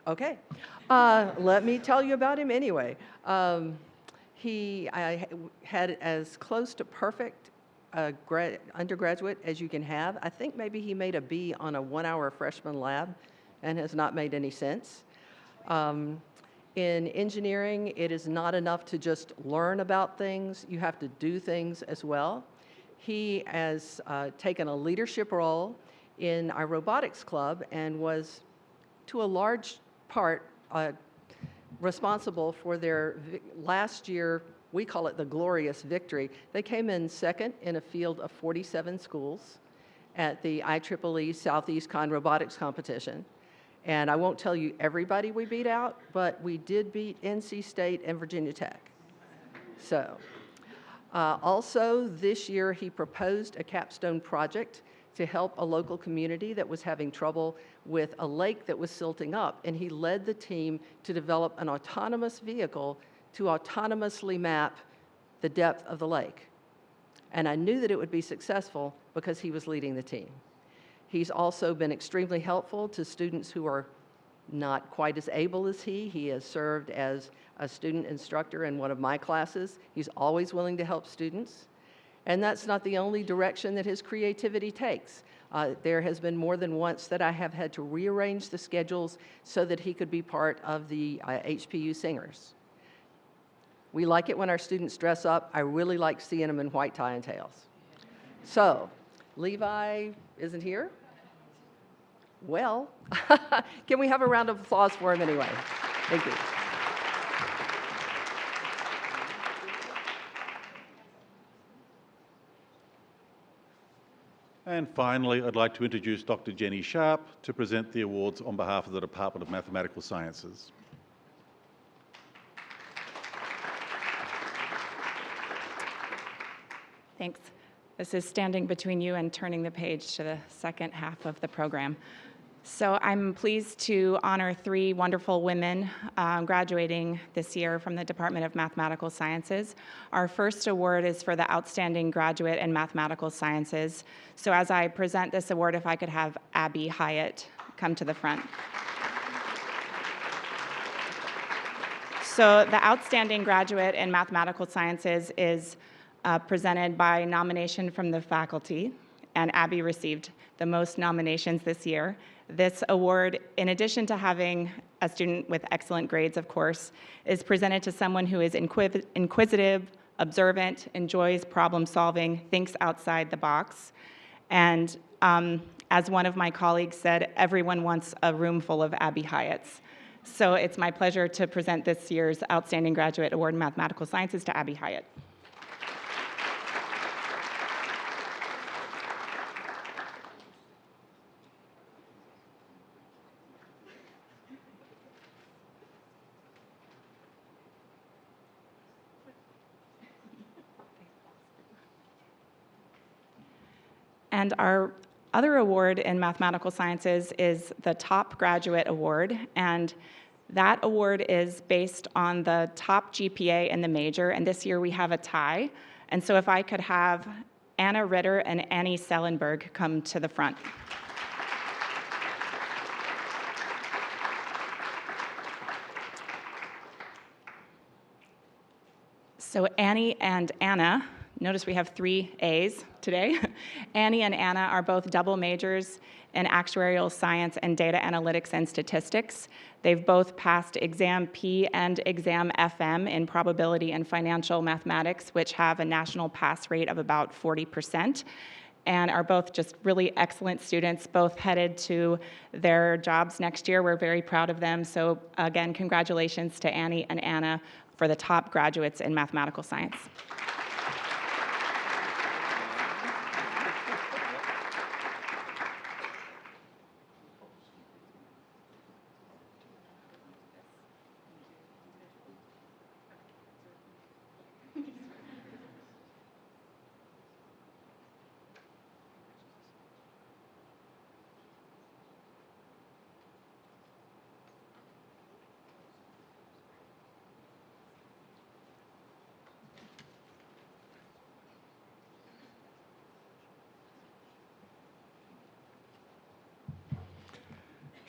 okay. Let me tell you about him anyway. I had as close to perfect undergraduate as you can have. I think maybe he made a B on a 1-hour freshman lab and has not made any sense. In engineering, it is not enough to just learn about things. You have to do things as well. He has taken a leadership role in our robotics club and was, to a large part, responsible for their last year, we call it the glorious victory. They came in 2nd in a field of 47 schools at the IEEE Southeast Con Robotics Competition. And I won't tell you everybody we beat out, but we did beat NC State and Virginia Tech. So. Also, this year he proposed a capstone project to help a local community that was having trouble with a lake that was silting up, and he led the team to develop an autonomous vehicle to autonomously map the depth of the lake. And I knew that it would be successful because he was leading the team. He's also been extremely helpful to students who are not quite as able as he. He has served as a student instructor in one of my classes. He's always willing to help students. And that's not the only direction that his creativity takes. There has been more than once that I have had to rearrange the schedules so that he could be part of the HPU singers. We like it when our students dress up. I really like seeing them in white tie and tails. So, Levi isn't here? Well, can we have a round of applause for him anyway? Thank you. And finally, I'd like to introduce Dr. Jenny Sharp to present the awards on behalf of the Department of Mathematical Sciences. Thanks. This is standing between you and turning the page to the second half of the program. So I'm pleased to honor 3 wonderful women graduating this year from the Department of Mathematical Sciences. Our first award is for the Outstanding Graduate in Mathematical Sciences. So as I present this award, if I could have Abby Hyatt come to the front. So the Outstanding Graduate in Mathematical Sciences is presented by nomination from the faculty, and Abby received the most nominations this year. This award, in addition to having a student with excellent grades, of course, is presented to someone who is inquisitive, observant, enjoys problem solving, thinks outside the box. And as one of my colleagues said, everyone wants a room full of Abby Hyatts. So it's my pleasure to present this year's Outstanding Graduate Award in Mathematical Sciences to Abby Hyatt. And our other award in mathematical sciences is the Top Graduate Award, and that award is based on the top GPA in the major, and this year we have a tie. And so if I could have Anna Ritter and Annie Sellenberg come to the front. So Annie and Anna, notice we have 3 A's today. Annie and Anna are both double majors in actuarial science and data analytics and statistics. They've both passed Exam P and Exam FM in probability and financial mathematics, which have a national pass rate of about 40%, and are both just really excellent students, both headed to their jobs next year. We're very proud of them. So again, congratulations to Annie and Anna for the top graduates in mathematical science.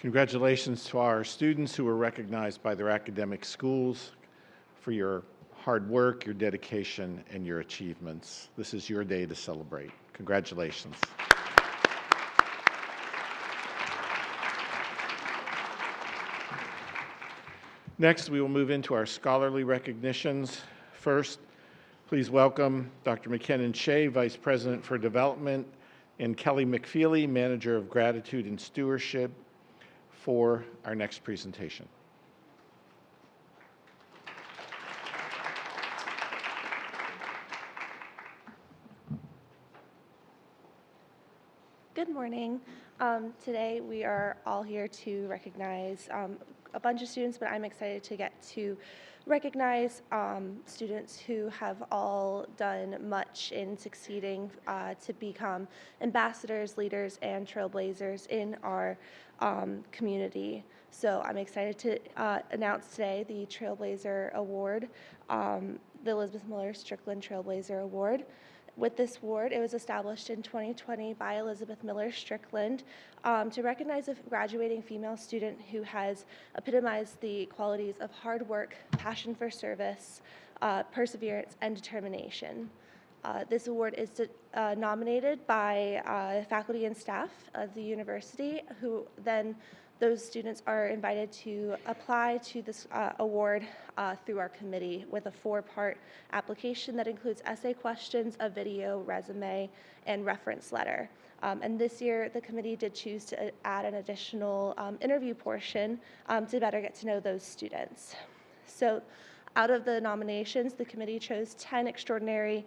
Congratulations to our students who were recognized by their academic schools for your hard work, your dedication, and your achievements. This is your day to celebrate. Congratulations. Next, we will move into our scholarly recognitions. First, please welcome Dr. McKinnon Shea, Vice President for Development, and Kelly McFeely, Manager of Gratitude and Stewardship, for our next presentation. Good morning. Today we are all here to recognize a bunch of students, but I'm excited to get to recognize students who have all done much in succeeding to become ambassadors, leaders, and trailblazers in our community. So I'm excited to announce today the Trailblazer Award, the Elizabeth Miller Strickland Trailblazer Award. With this award, it was established in 2020 by Elizabeth Miller Strickland to recognize a graduating female student who has epitomized the qualities of hard work, passion for service, perseverance, and determination. This award is nominated by faculty and staff of the university, who then those students are invited to apply to this award through our committee with a 4-part application that includes essay questions, a video, resume, and reference letter. And this year, the committee did choose to add an additional interview portion to better get to know those students. So out of the nominations, the committee chose 10 extraordinary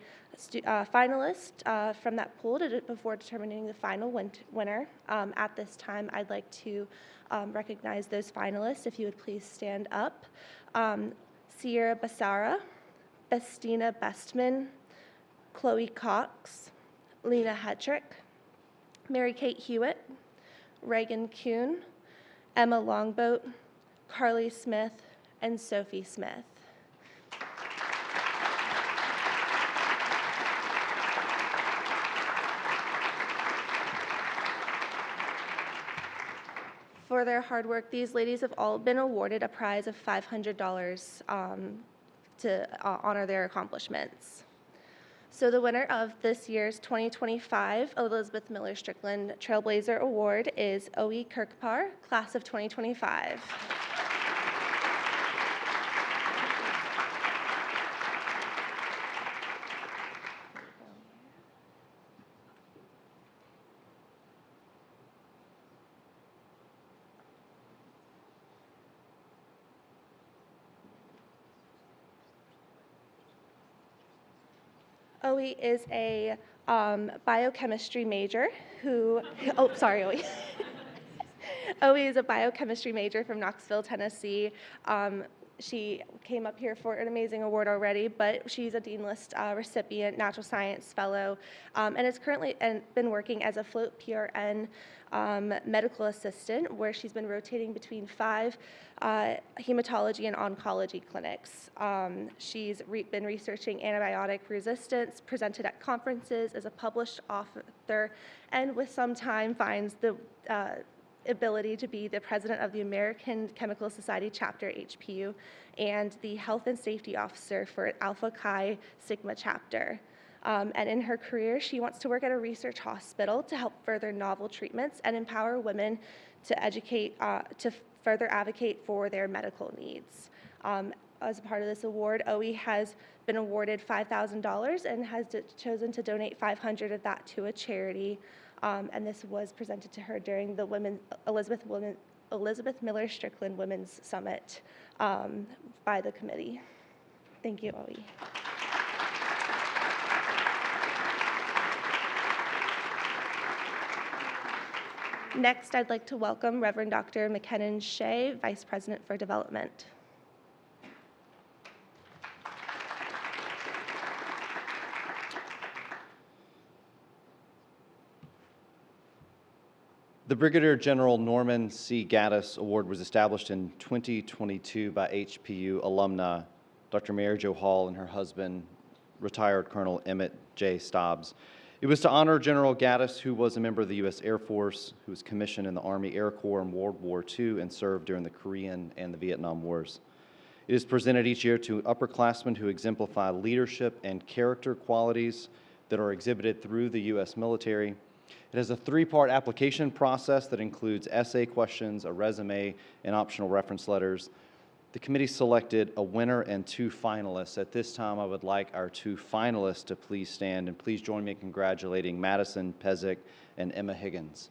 finalists from that pool before determining the final winner. At this time, I'd like to recognize those finalists. If you would please stand up. Sierra Basara, Bestina Bestman, Chloe Cox, Lena Hetrick, Mary Kate Hewitt, Reagan Kuhn, Emma Longboat, Carly Smith, and Sophie Smith. For their hard work, these ladies have all been awarded a prize of $500 to honor their accomplishments. So the winner of this year's 2025 Elizabeth Miller Strickland Trailblazer Award is Oe Kirkpar, class of 2025. Oe is a biochemistry major who, oh, sorry, Oe. Oe is a biochemistry major from Knoxville, Tennessee. She came up here for an amazing award already, but she's a Dean List recipient, Natural Science Fellow, and is currently been working as a float PRN medical assistant, where she's been rotating between 5 hematology and oncology clinics. She's been researching antibiotic resistance, presented at conferences, as a published author, and with some time finds the ability to be the president of the American Chemical Society chapter, HPU, and the health and safety officer for Alpha Chi Sigma chapter. And in her career, she wants to work at a research hospital to help further novel treatments and empower women to educate, to further advocate for their medical needs. As a part of this award, OE has been awarded $5,000 and has chosen to donate $500 of that to a charity. And this was presented to her during the Elizabeth Miller Strickland Women's Summit by the committee. Thank you, OE. Next, I'd like to welcome Reverend Dr. McKinnon Shea, Vice President for Development. The Brigadier General Norman C. Gaddis Award was established in 2022 by HPU alumna Dr. Mary Jo Hall and her husband, retired Colonel Emmett J. Stobbs. It was to honor General Gaddis, who was a member of the U.S. Air Force, who was commissioned in the Army Air Corps in World War II and served during the Korean and the Vietnam Wars. It is presented each year to upperclassmen who exemplify leadership and character qualities that are exhibited through the U.S. military. It has a 3-part application process that includes essay questions, a resume, and optional reference letters. The committee selected a winner and 2 finalists. At this time, I would like our 2 finalists to please stand, and please join me in congratulating Madison Pezick and Emma Higgins.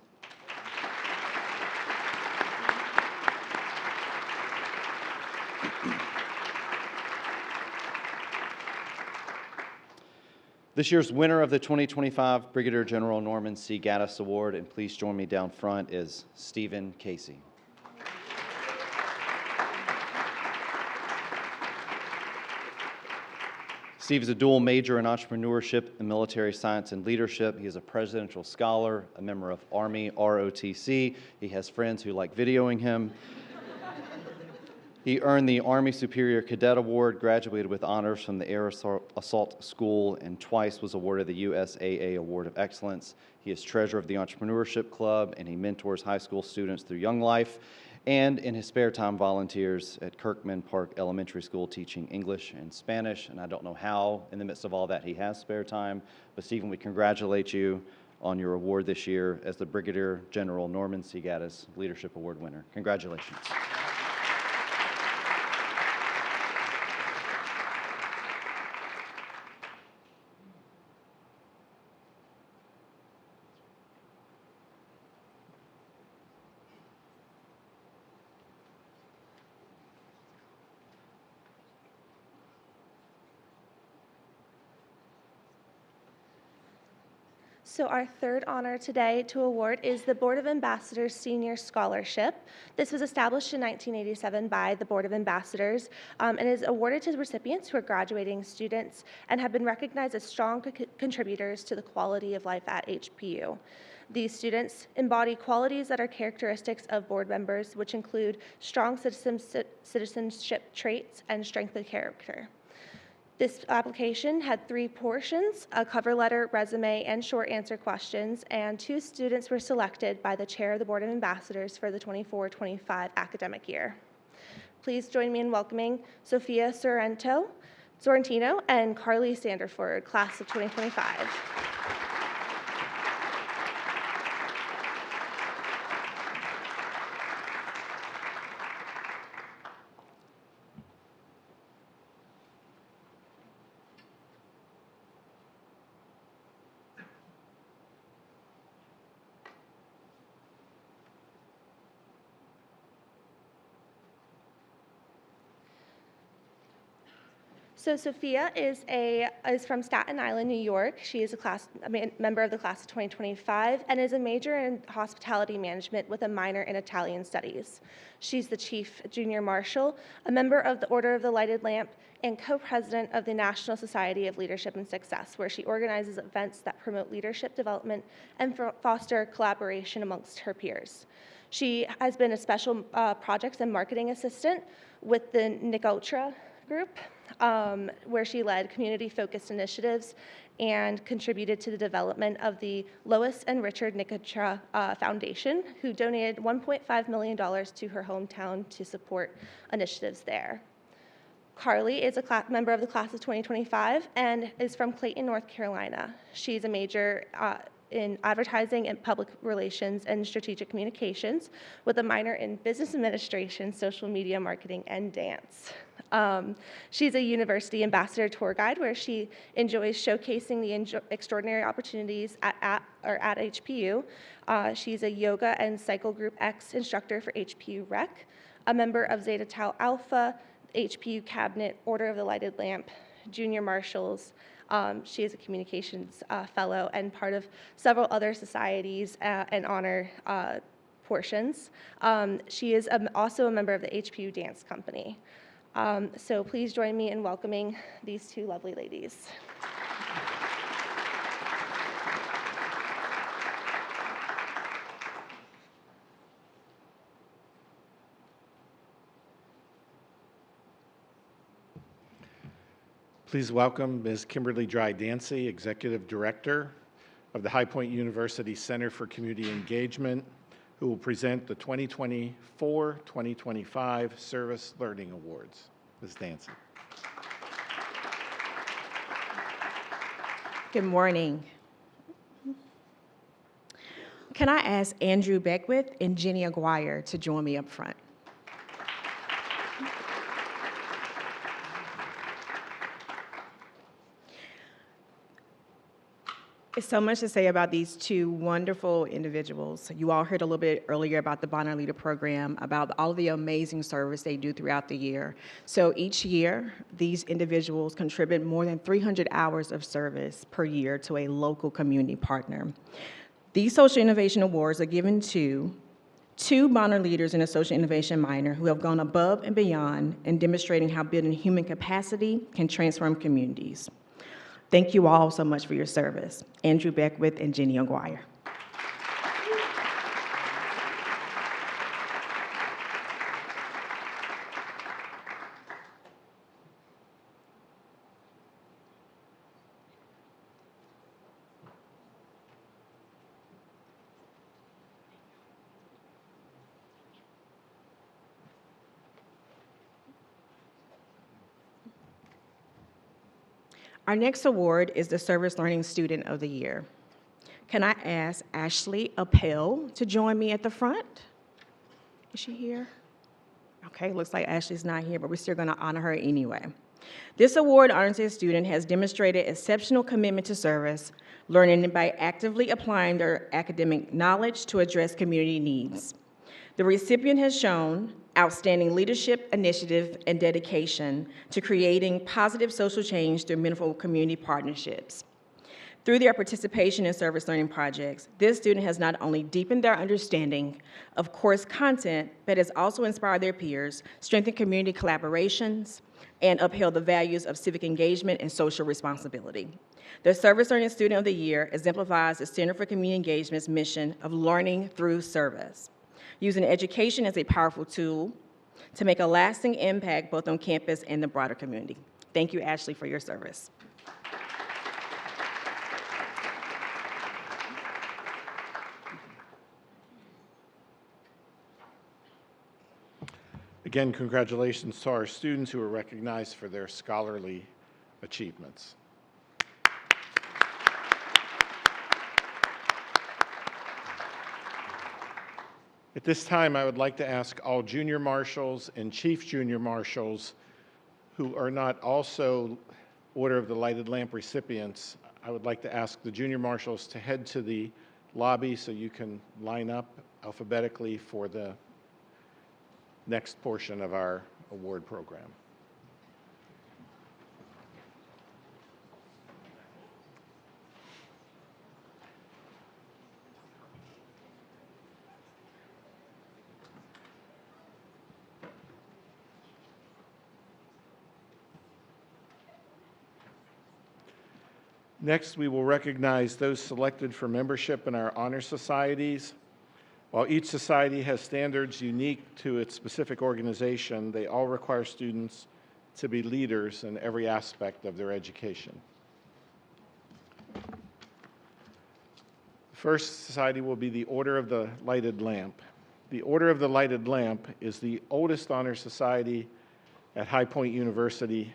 This year's winner of the 2025 Brigadier General Norman C. Gaddis Award, and please join me down front, is Stephen Casey. Steve is a dual major in entrepreneurship and military science and leadership. He is a presidential scholar, a member of Army ROTC. He has friends who like videoing him. He earned the Army Superior Cadet Award, graduated with honors from the Air Assault School, and twice was awarded the USAA Award of Excellence. He is treasurer of the Entrepreneurship Club, and he mentors high school students through Young Life, and in his spare time volunteers at Kirkman Park Elementary School teaching English and Spanish. And I don't know how, in the midst of all that, he has spare time. But Stephen, we congratulate you on your award this year as the Brigadier General Norman C. Gaddis Leadership Award winner. Congratulations. So our third honor today to award is the Board of Ambassadors Senior Scholarship. This was established in 1987 by the Board of Ambassadors and is awarded to recipients who are graduating students and have been recognized as strong contributors to the quality of life at HPU. These students embody qualities that are characteristics of board members, which include strong citizenship traits and strength of character. This application had 3 portions: a cover letter, resume, and short answer questions, and 2 students were selected by the chair of the Board of Ambassadors for the 24-25 academic year. Please join me in welcoming Sophia Sorrentino and Carly Sanderford, class of 2025. So Sophia is from Staten Island, New York. She is a member of the class of 2025 and is a major in hospitality management with a minor in Italian studies. She's the chief junior marshal, a member of the Order of the Lighted Lamp, and co-president of the National Society of Leadership and Success, where she organizes events that promote leadership development and foster collaboration amongst her peers. She has been a special projects and marketing assistant with the Nicotra group, where she led community-focused initiatives and contributed to the development of the Lois and Richard Nicotra Foundation, who donated $1.5 million to her hometown to support initiatives there. Carly is a member of the class of 2025 and is from Clayton, North Carolina. She's a major in advertising and public relations and strategic communications with a minor in business administration, social media marketing, and dance. She's a university ambassador tour guide where she enjoys showcasing the extraordinary opportunities at HPU. She's a yoga and cycle group X instructor for HPU Rec, a member of Zeta Tau Alpha, HPU Cabinet, Order of the Lighted Lamp, Junior Marshals. She is a communications fellow and part of several other societies and honor portions. She is also a member of the HPU Dance Company. So please join me in welcoming these two lovely ladies. Please welcome Ms. Kimberly Dry Dancy, Executive Director of the High Point University Center for Community Engagement, who will present the 2024-2025 Service Learning Awards. Ms. Dancy. Good morning. Can I ask Andrew Beckwith and Jenny Aguirre to join me up front? There's so much to say about these two wonderful individuals. You all heard a little bit earlier about the Bonner Leader Program, about all of the amazing service they do throughout the year. So each year, these individuals contribute more than 300 hours of service per year to a local community partner. These Social Innovation Awards are given to two Bonner leaders in a social innovation minor who have gone above and beyond in demonstrating how building human capacity can transform communities. Thank you all so much for your service. Andrew Beckwith and Jenny Aguirre. Our next award is the Service Learning Student of the Year. Can I ask Ashley Appel to join me at the front? Is she here? Okay, looks like Ashley's not here, but we're still going to honor her anyway. This award honors a student who has demonstrated exceptional commitment to service, learning by actively applying their academic knowledge to address community needs. The recipient has shown outstanding leadership, initiative, and dedication to creating positive social change through meaningful community partnerships. Through their participation in service learning projects, this student has not only deepened their understanding of course content, but has also inspired their peers, strengthened community collaborations, and upheld the values of civic engagement and social responsibility. The Service Learning Student of the Year exemplifies the Center for Community Engagement's mission of learning through service, using education as a powerful tool to make a lasting impact both on campus and the broader community. Thank you, Ashley, for your service. Again, congratulations to our students who are recognized for their scholarly achievements. At this time, I would like to ask all junior marshals and chief junior marshals who are not also Order of the Lighted Lamp recipients, I would like to ask the junior marshals to head to the lobby so you can line up alphabetically for the next portion of our award program. Next, we will recognize those selected for membership in our honor societies. While each society has standards unique to its specific organization, they all require students to be leaders in every aspect of their education. The first society will be the Order of the Lighted Lamp. The Order of the Lighted Lamp is the oldest honor society at High Point University.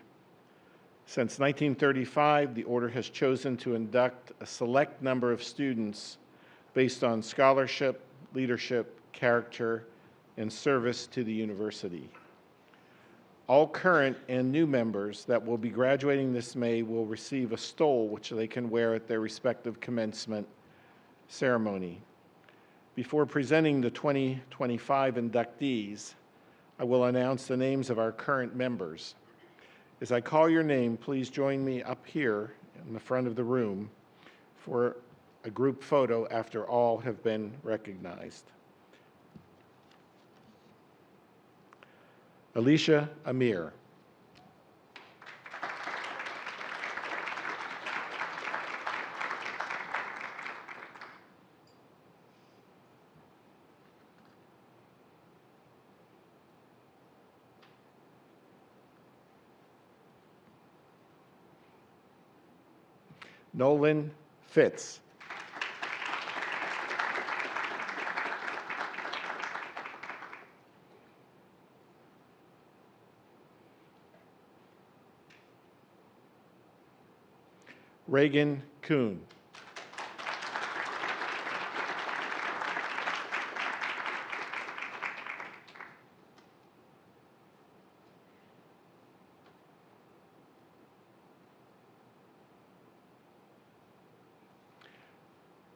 Since 1935, the Order has chosen to induct a select number of students based on scholarship, leadership, character, and service to the university. All current and new members that will be graduating this May will receive a stole which they can wear at their respective commencement ceremony. Before presenting the 2025 inductees, I will announce the names of our current members. As I call your name, please join me up here in the front of the room for a group photo after all have been recognized. Alicia Amir. Nolan Fitz. Reagan Kuhn.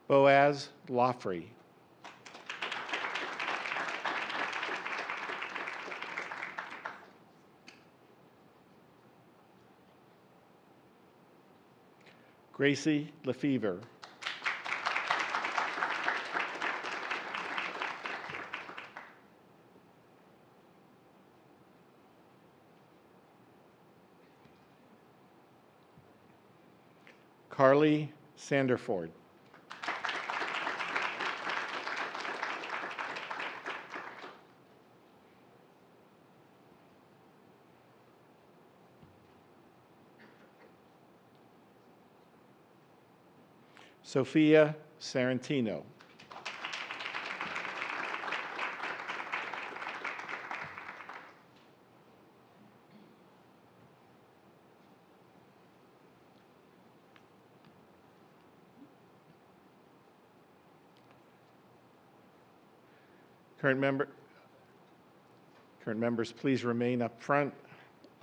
Boaz Loffrey. Gracie Lefevre. Carly Sanderford. Sophia Sarantino. Current members, please remain up front.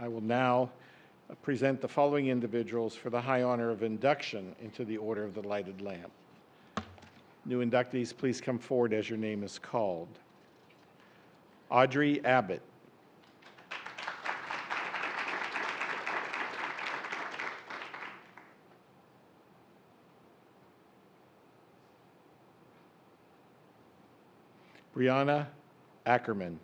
I will now present the following individuals for the high honor of induction into the Order of the Lighted Lamp. New inductees, please come forward as your name is called. Audrey Abbott. Brianna Ackerman.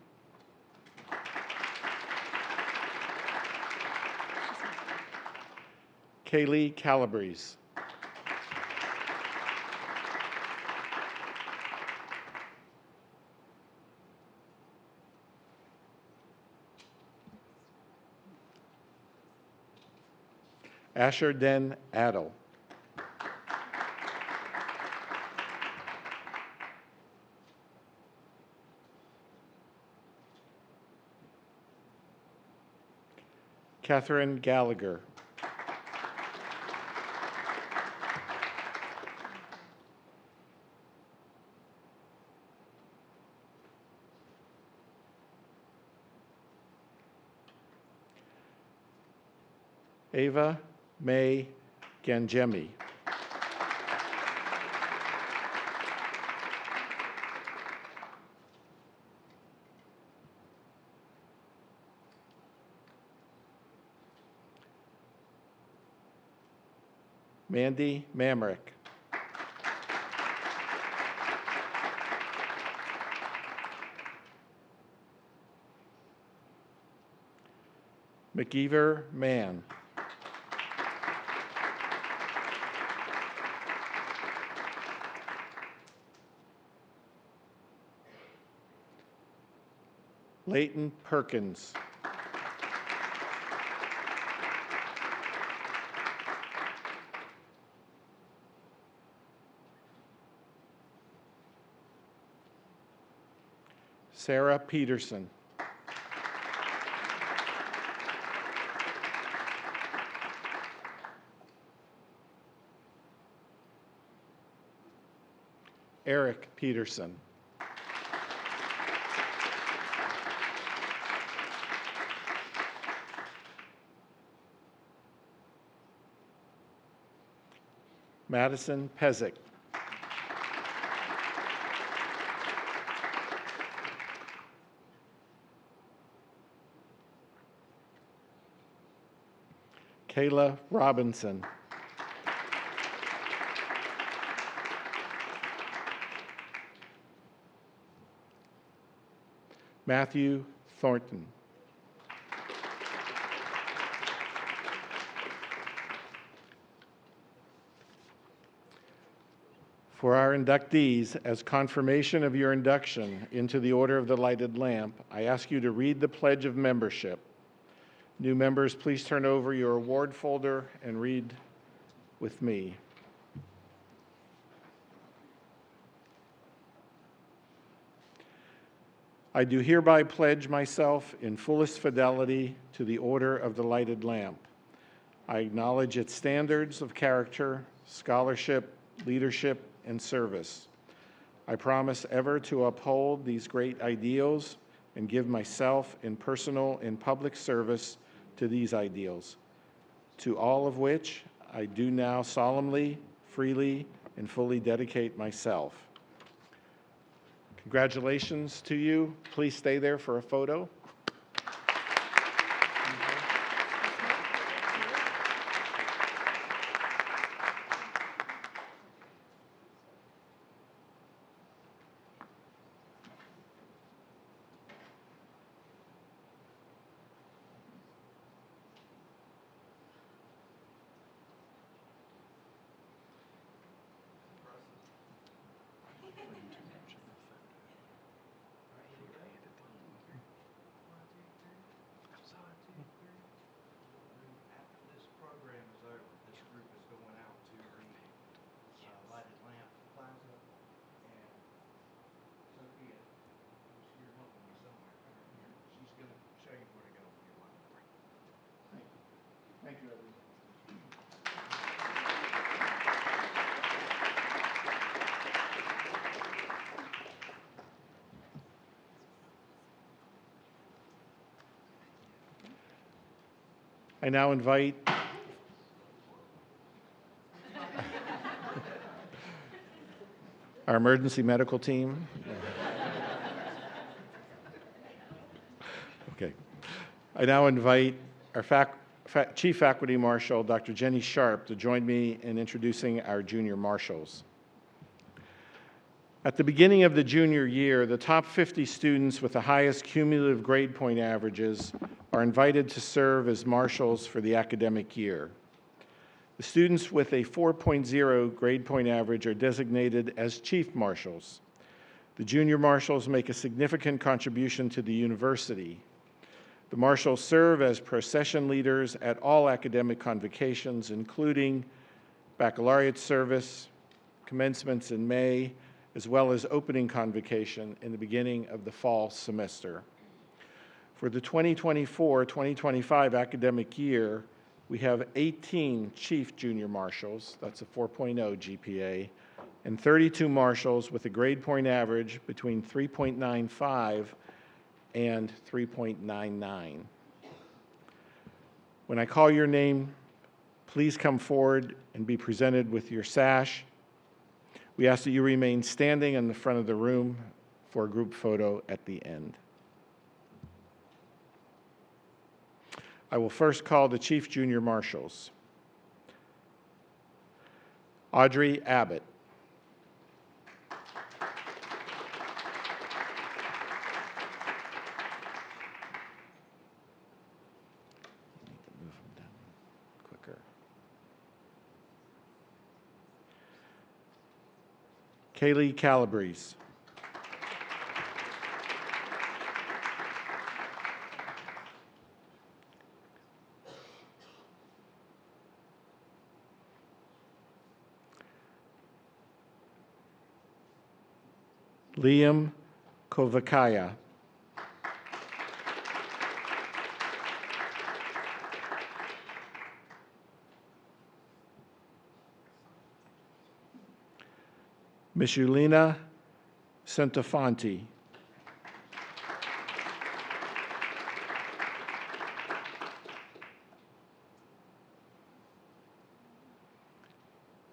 Kaylee Calabrese. Asher Den Adel. Catherine Gallagher. Ava May Ganjemi. Mandy Mamrick. McGeever Mann. Leighton Perkins. Sarah Peterson. Eric Peterson. Madison Pezick. Kayla Robinson. Matthew Thornton. For our inductees, as confirmation of your induction into the Order of the Lighted Lamp, I ask you to read the Pledge of Membership. New members, please turn over your award folder and read with me. I do hereby pledge myself in fullest fidelity to the Order of the Lighted Lamp. I acknowledge its standards of character, scholarship, leadership, and service. I promise ever to uphold these great ideals and give myself in personal and public service to these ideals, to all of which I do now solemnly, freely, and fully dedicate myself. Congratulations to you. Please stay there for a photo. Thank you, everyone. I now invite our emergency medical team. Okay. I now invite our Chief Faculty Marshal, Dr. Jenny Sharp, to join me in introducing our junior marshals. At the beginning of the junior year, the top 50 students with the highest cumulative grade point averages are invited to serve as marshals for the academic year. The students with a 4.0 grade point average are designated as chief marshals. The junior marshals make a significant contribution to the university. The marshals serve as procession leaders at all academic convocations, including baccalaureate service, commencements in May, as well as opening convocation in the beginning of the fall semester. For the 2024-2025 academic year, we have 18 chief junior marshals, that's a 4.0 GPA, and 32 marshals with a grade point average between 3.95 and 3.99. When I call your name, please come forward and be presented with your sash. We ask that you remain standing in the front of the room for a group photo at the end. I will first call the Chief Junior Marshals. Audrey Abbott. Move them down quicker. Kaylee Calabrese. Liam Kovakaya. Mishulina Centofanti.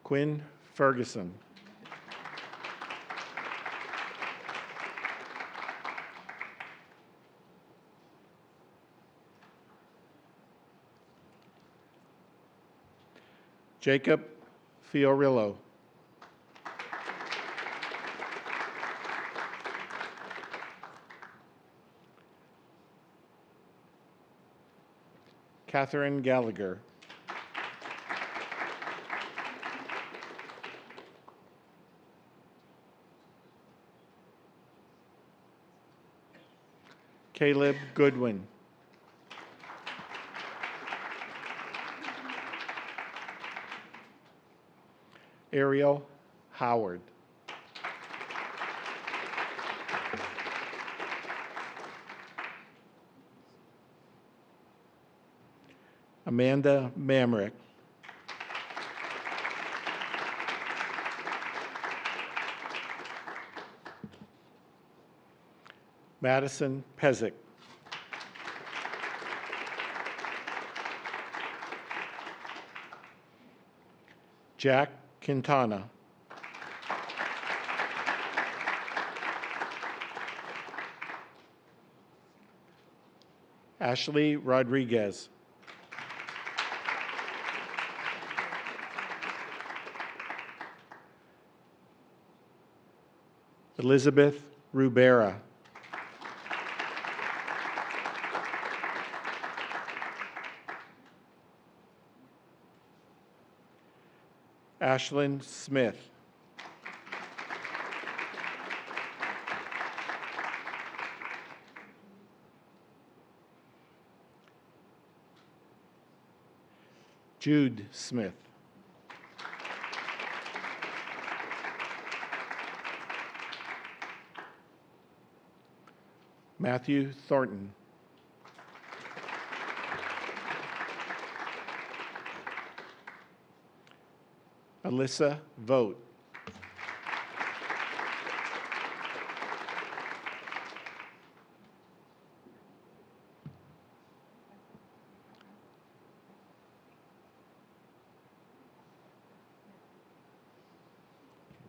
Quinn Ferguson. Jacob Fiorillo. Catherine Gallagher. Caleb Goodwin. Ariel Howard. Amanda Mamrick. Madison Pezick. Jack Quintana. Ashley Rodriguez. Elizabeth Rubera. Ashlyn Smith. Jude Smith. Matthew Thornton. Alyssa Vogt.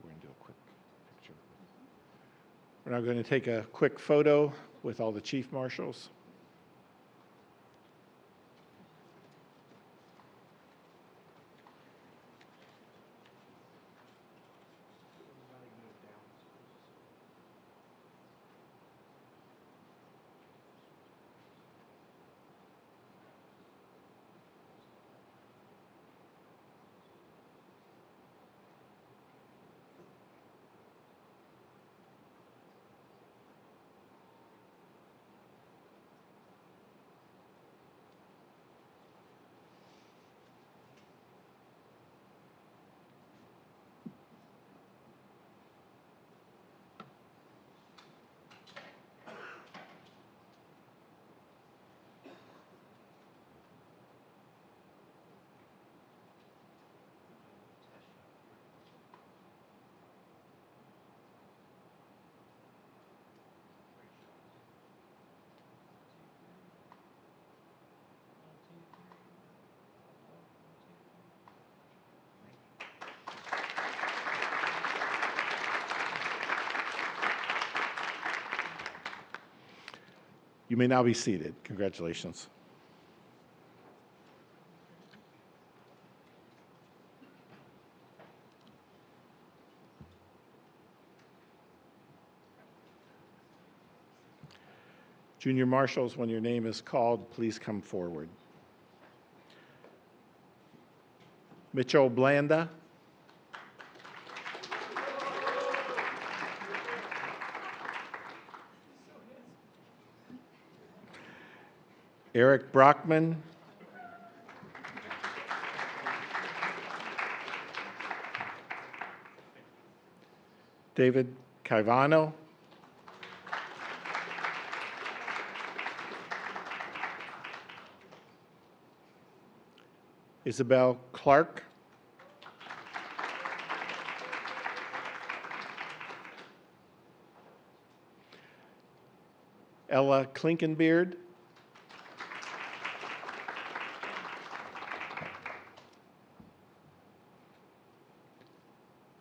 We're going to do a quick picture. We're now going to take a quick photo with all the chief marshals. You may now be seated. Congratulations. Junior marshals, when your name is called, please come forward. Mitchell Blanda. Eric Brockman. David Caivano. Isabel Clark. Ella Klinkenbeard.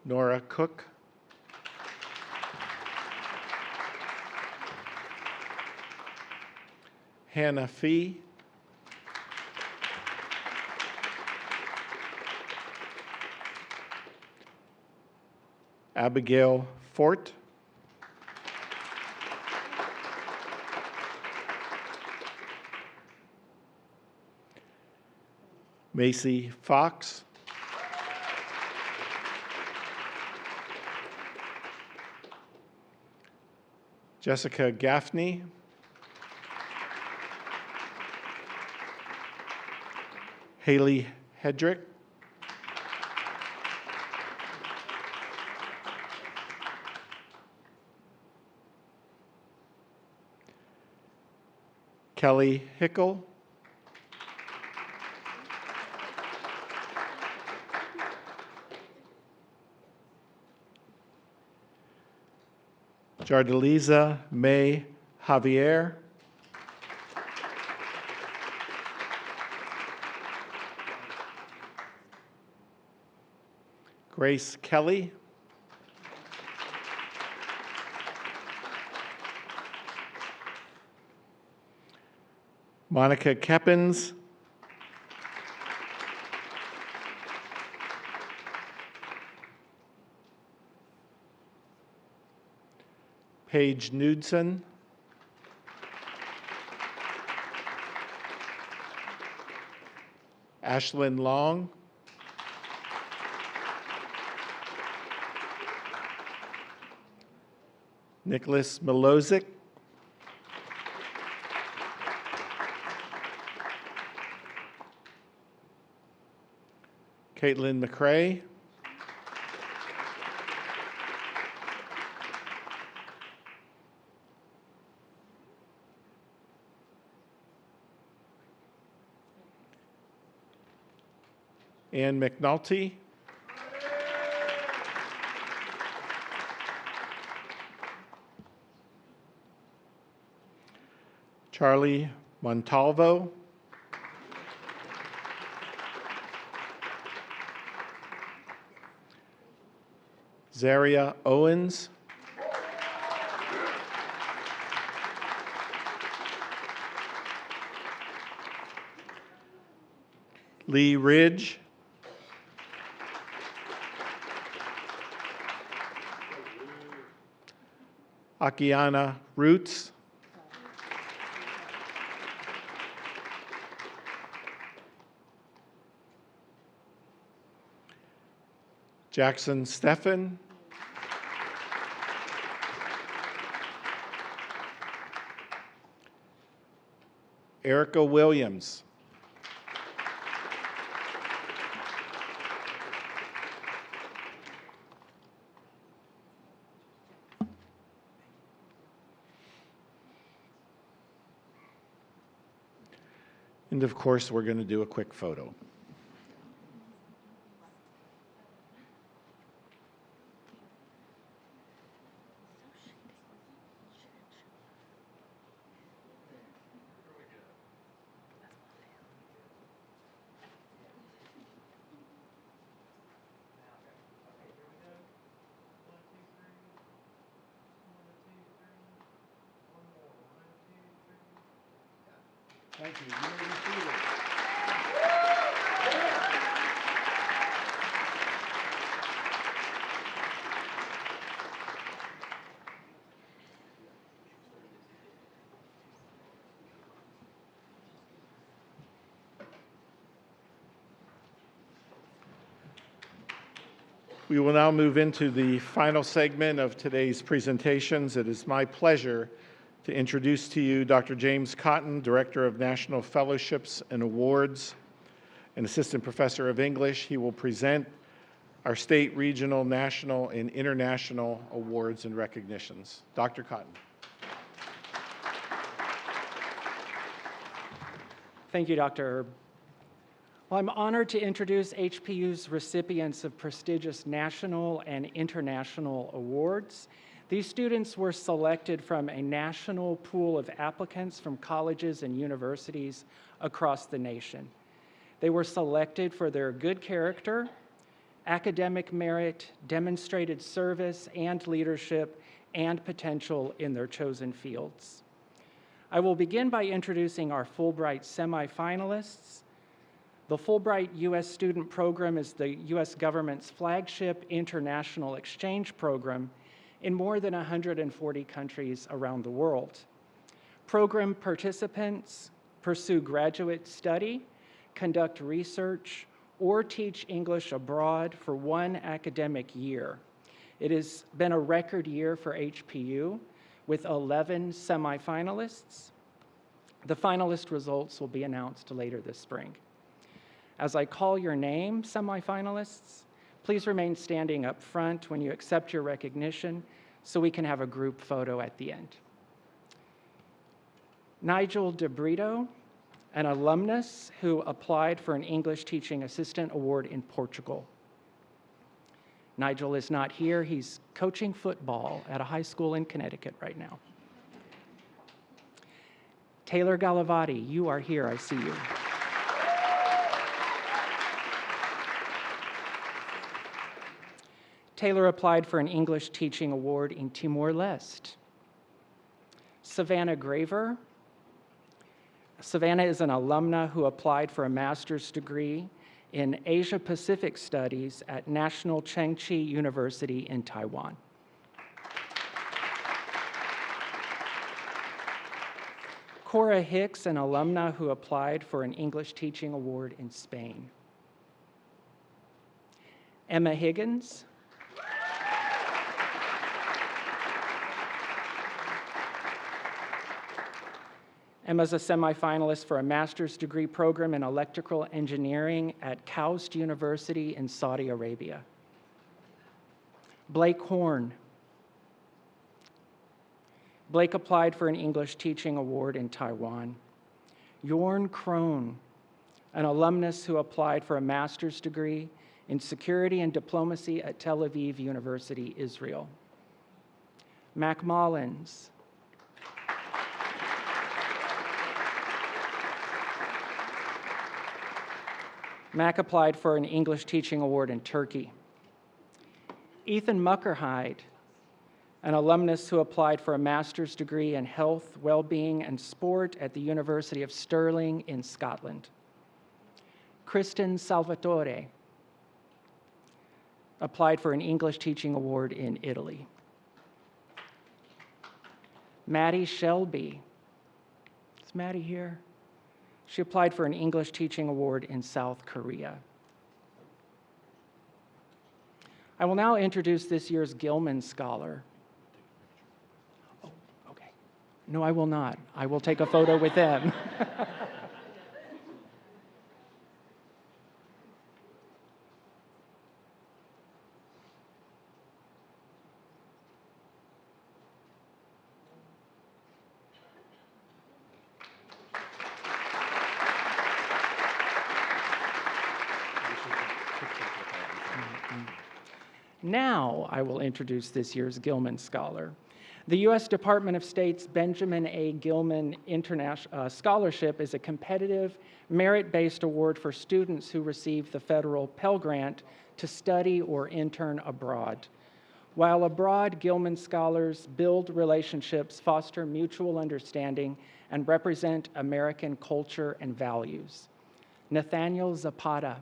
Nora Cook. Hannah Fee. Abigail Fort. Macy Fox. Jessica Gaffney. Haley Hedrick. Kelly Hickle. Jardeliza May Javier. Grace Kelly. Monica Keppens. Paige Knudsen. Ashlyn Long. Nicholas Milozic. Caitlin McCrae. Ann McNulty. Charlie Montalvo. Zaria Owens. Lee Ridge. Akiana Roots. Jackson Steffen. Erica Williams. And of course, we're going to do a quick photo. Thank you. You may be seated. We will now move into the final segment of today's presentations. It is my pleasure to introduce to you Dr. James Cotton, Director of National Fellowships and Awards and Assistant Professor of English. He will present our state, regional, national, and international awards and recognitions. Dr. Cotton. Thank you, Dr. Herb. Well, I'm honored to introduce HPU's recipients of prestigious national and international awards. These students were selected from a national pool of applicants from colleges and universities across the nation. They were selected for their good character, academic merit, demonstrated service and leadership, and potential in their chosen fields. I will begin by introducing our Fulbright semifinalists. The Fulbright U.S. Student Program is the U.S. government's flagship international exchange program in more than 140 countries around the world. Program participants pursue graduate study, conduct research, or teach English abroad for one academic year. It has been a record year for HPU with 11 semifinalists. The finalist results will be announced later this spring. As I call your name, semifinalists, please remain standing up front when you accept your recognition so we can have a group photo at the end. Nigel DeBrito, an alumnus who applied for an English Teaching Assistant Award in Portugal. Nigel is not here. He's coaching football at a high school in Connecticut right now. Taylor Galavati, you are here. I see you. Taylor applied for an English Teaching Award in Timor-Leste. Savannah Graver. Savannah is an alumna who applied for a master's degree in Asia Pacific Studies at National Cheng Chi University in Taiwan. Cora Hicks, an alumna who applied for an English Teaching Award in Spain. Emma Higgins. Emma's a semifinalist for a master's degree program in electrical engineering at KAUST University in Saudi Arabia. Blake Horn. Blake applied for an English Teaching Award in Taiwan. Jorn Krohn, an alumnus who applied for a master's degree in security and diplomacy at Tel Aviv University, Israel. Mac Mullins. Mac applied for an English Teaching Award in Turkey. Ethan Muckerhide, an alumnus who applied for a master's degree in health, well-being, and sport at the University of Stirling in Scotland. Kristen Salvatore applied for an English Teaching Award in Italy. Maddie Shelby. Is Maddie here? She applied for an English Teaching Award in South Korea. I will now introduce this year's Gilman Scholar. Oh, okay. No, I will not. I will take a photo with them. Now I will introduce this year's Gilman Scholar. The U.S. Department of State's Benjamin A. Gilman Scholarship is a competitive, merit-based award for students who receive the federal Pell Grant to study or intern abroad. While abroad, Gilman Scholars build relationships, foster mutual understanding, and represent American culture and values. Nathaniel Zapata.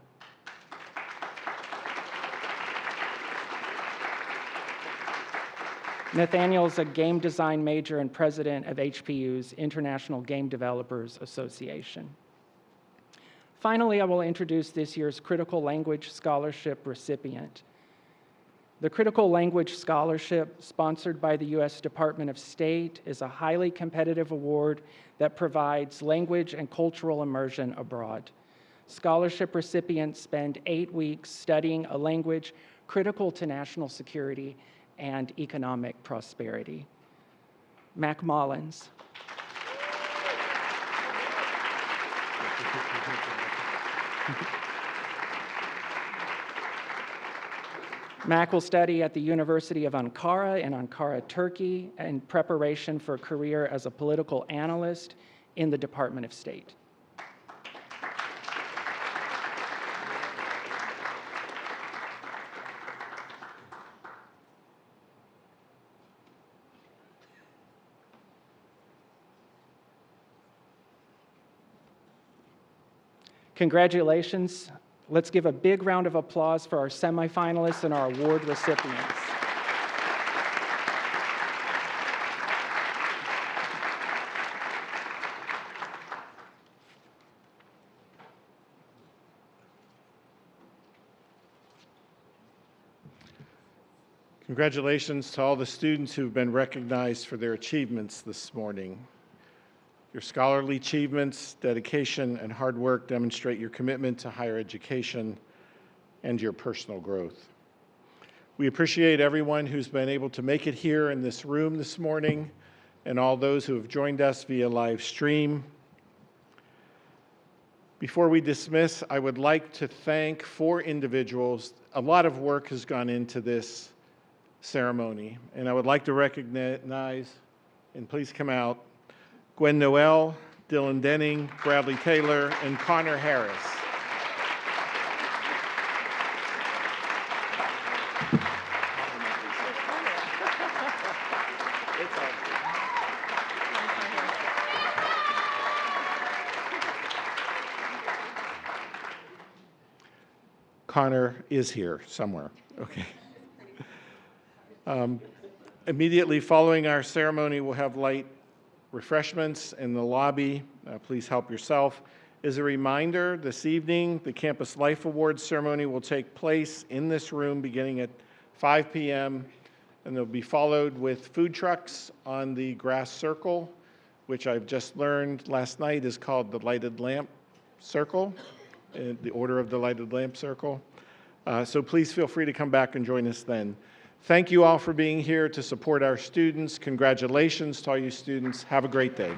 Nathaniel is a game design major and president of HPU's International Game Developers Association. Finally, I will introduce this year's Critical Language Scholarship recipient. The Critical Language Scholarship, sponsored by the U.S. Department of State, is a highly competitive award that provides language and cultural immersion abroad. Scholarship recipients spend 8 weeks studying a language critical to national security and economic prosperity. Mac Mullins. Mac will study at the University of Ankara in Ankara, Turkey, in preparation for a career as a political analyst in the Department of State. Congratulations. Let's give a big round of applause for our semifinalists and our award recipients. Congratulations to all the students who've been recognized for their achievements this morning. Your scholarly achievements, dedication, and hard work demonstrate your commitment to higher education and your personal growth. We appreciate everyone who's been able to make it here in this room this morning and all those who have joined us via live stream. Before we dismiss, I would like to thank 4 individuals. A lot of work has gone into this ceremony, and I would like to recognize, and please come out, Gwen Noel, Dylan Denning, Bradley Taylor, and Connor Harris. Connor is here somewhere. Okay. Immediately following our ceremony, we'll have light refreshments in the lobby. Please help yourself. As a reminder, this evening, the Campus Life Awards ceremony will take place in this room beginning at 5 p.m., and they'll be followed with food trucks on the grass circle, which I've just learned last night is called the Lighted Lamp Circle, the Order of the Lighted Lamp Circle. So please feel free to come back and join us then. Thank you all for being here to support our students. Congratulations to all you students. Have a great day.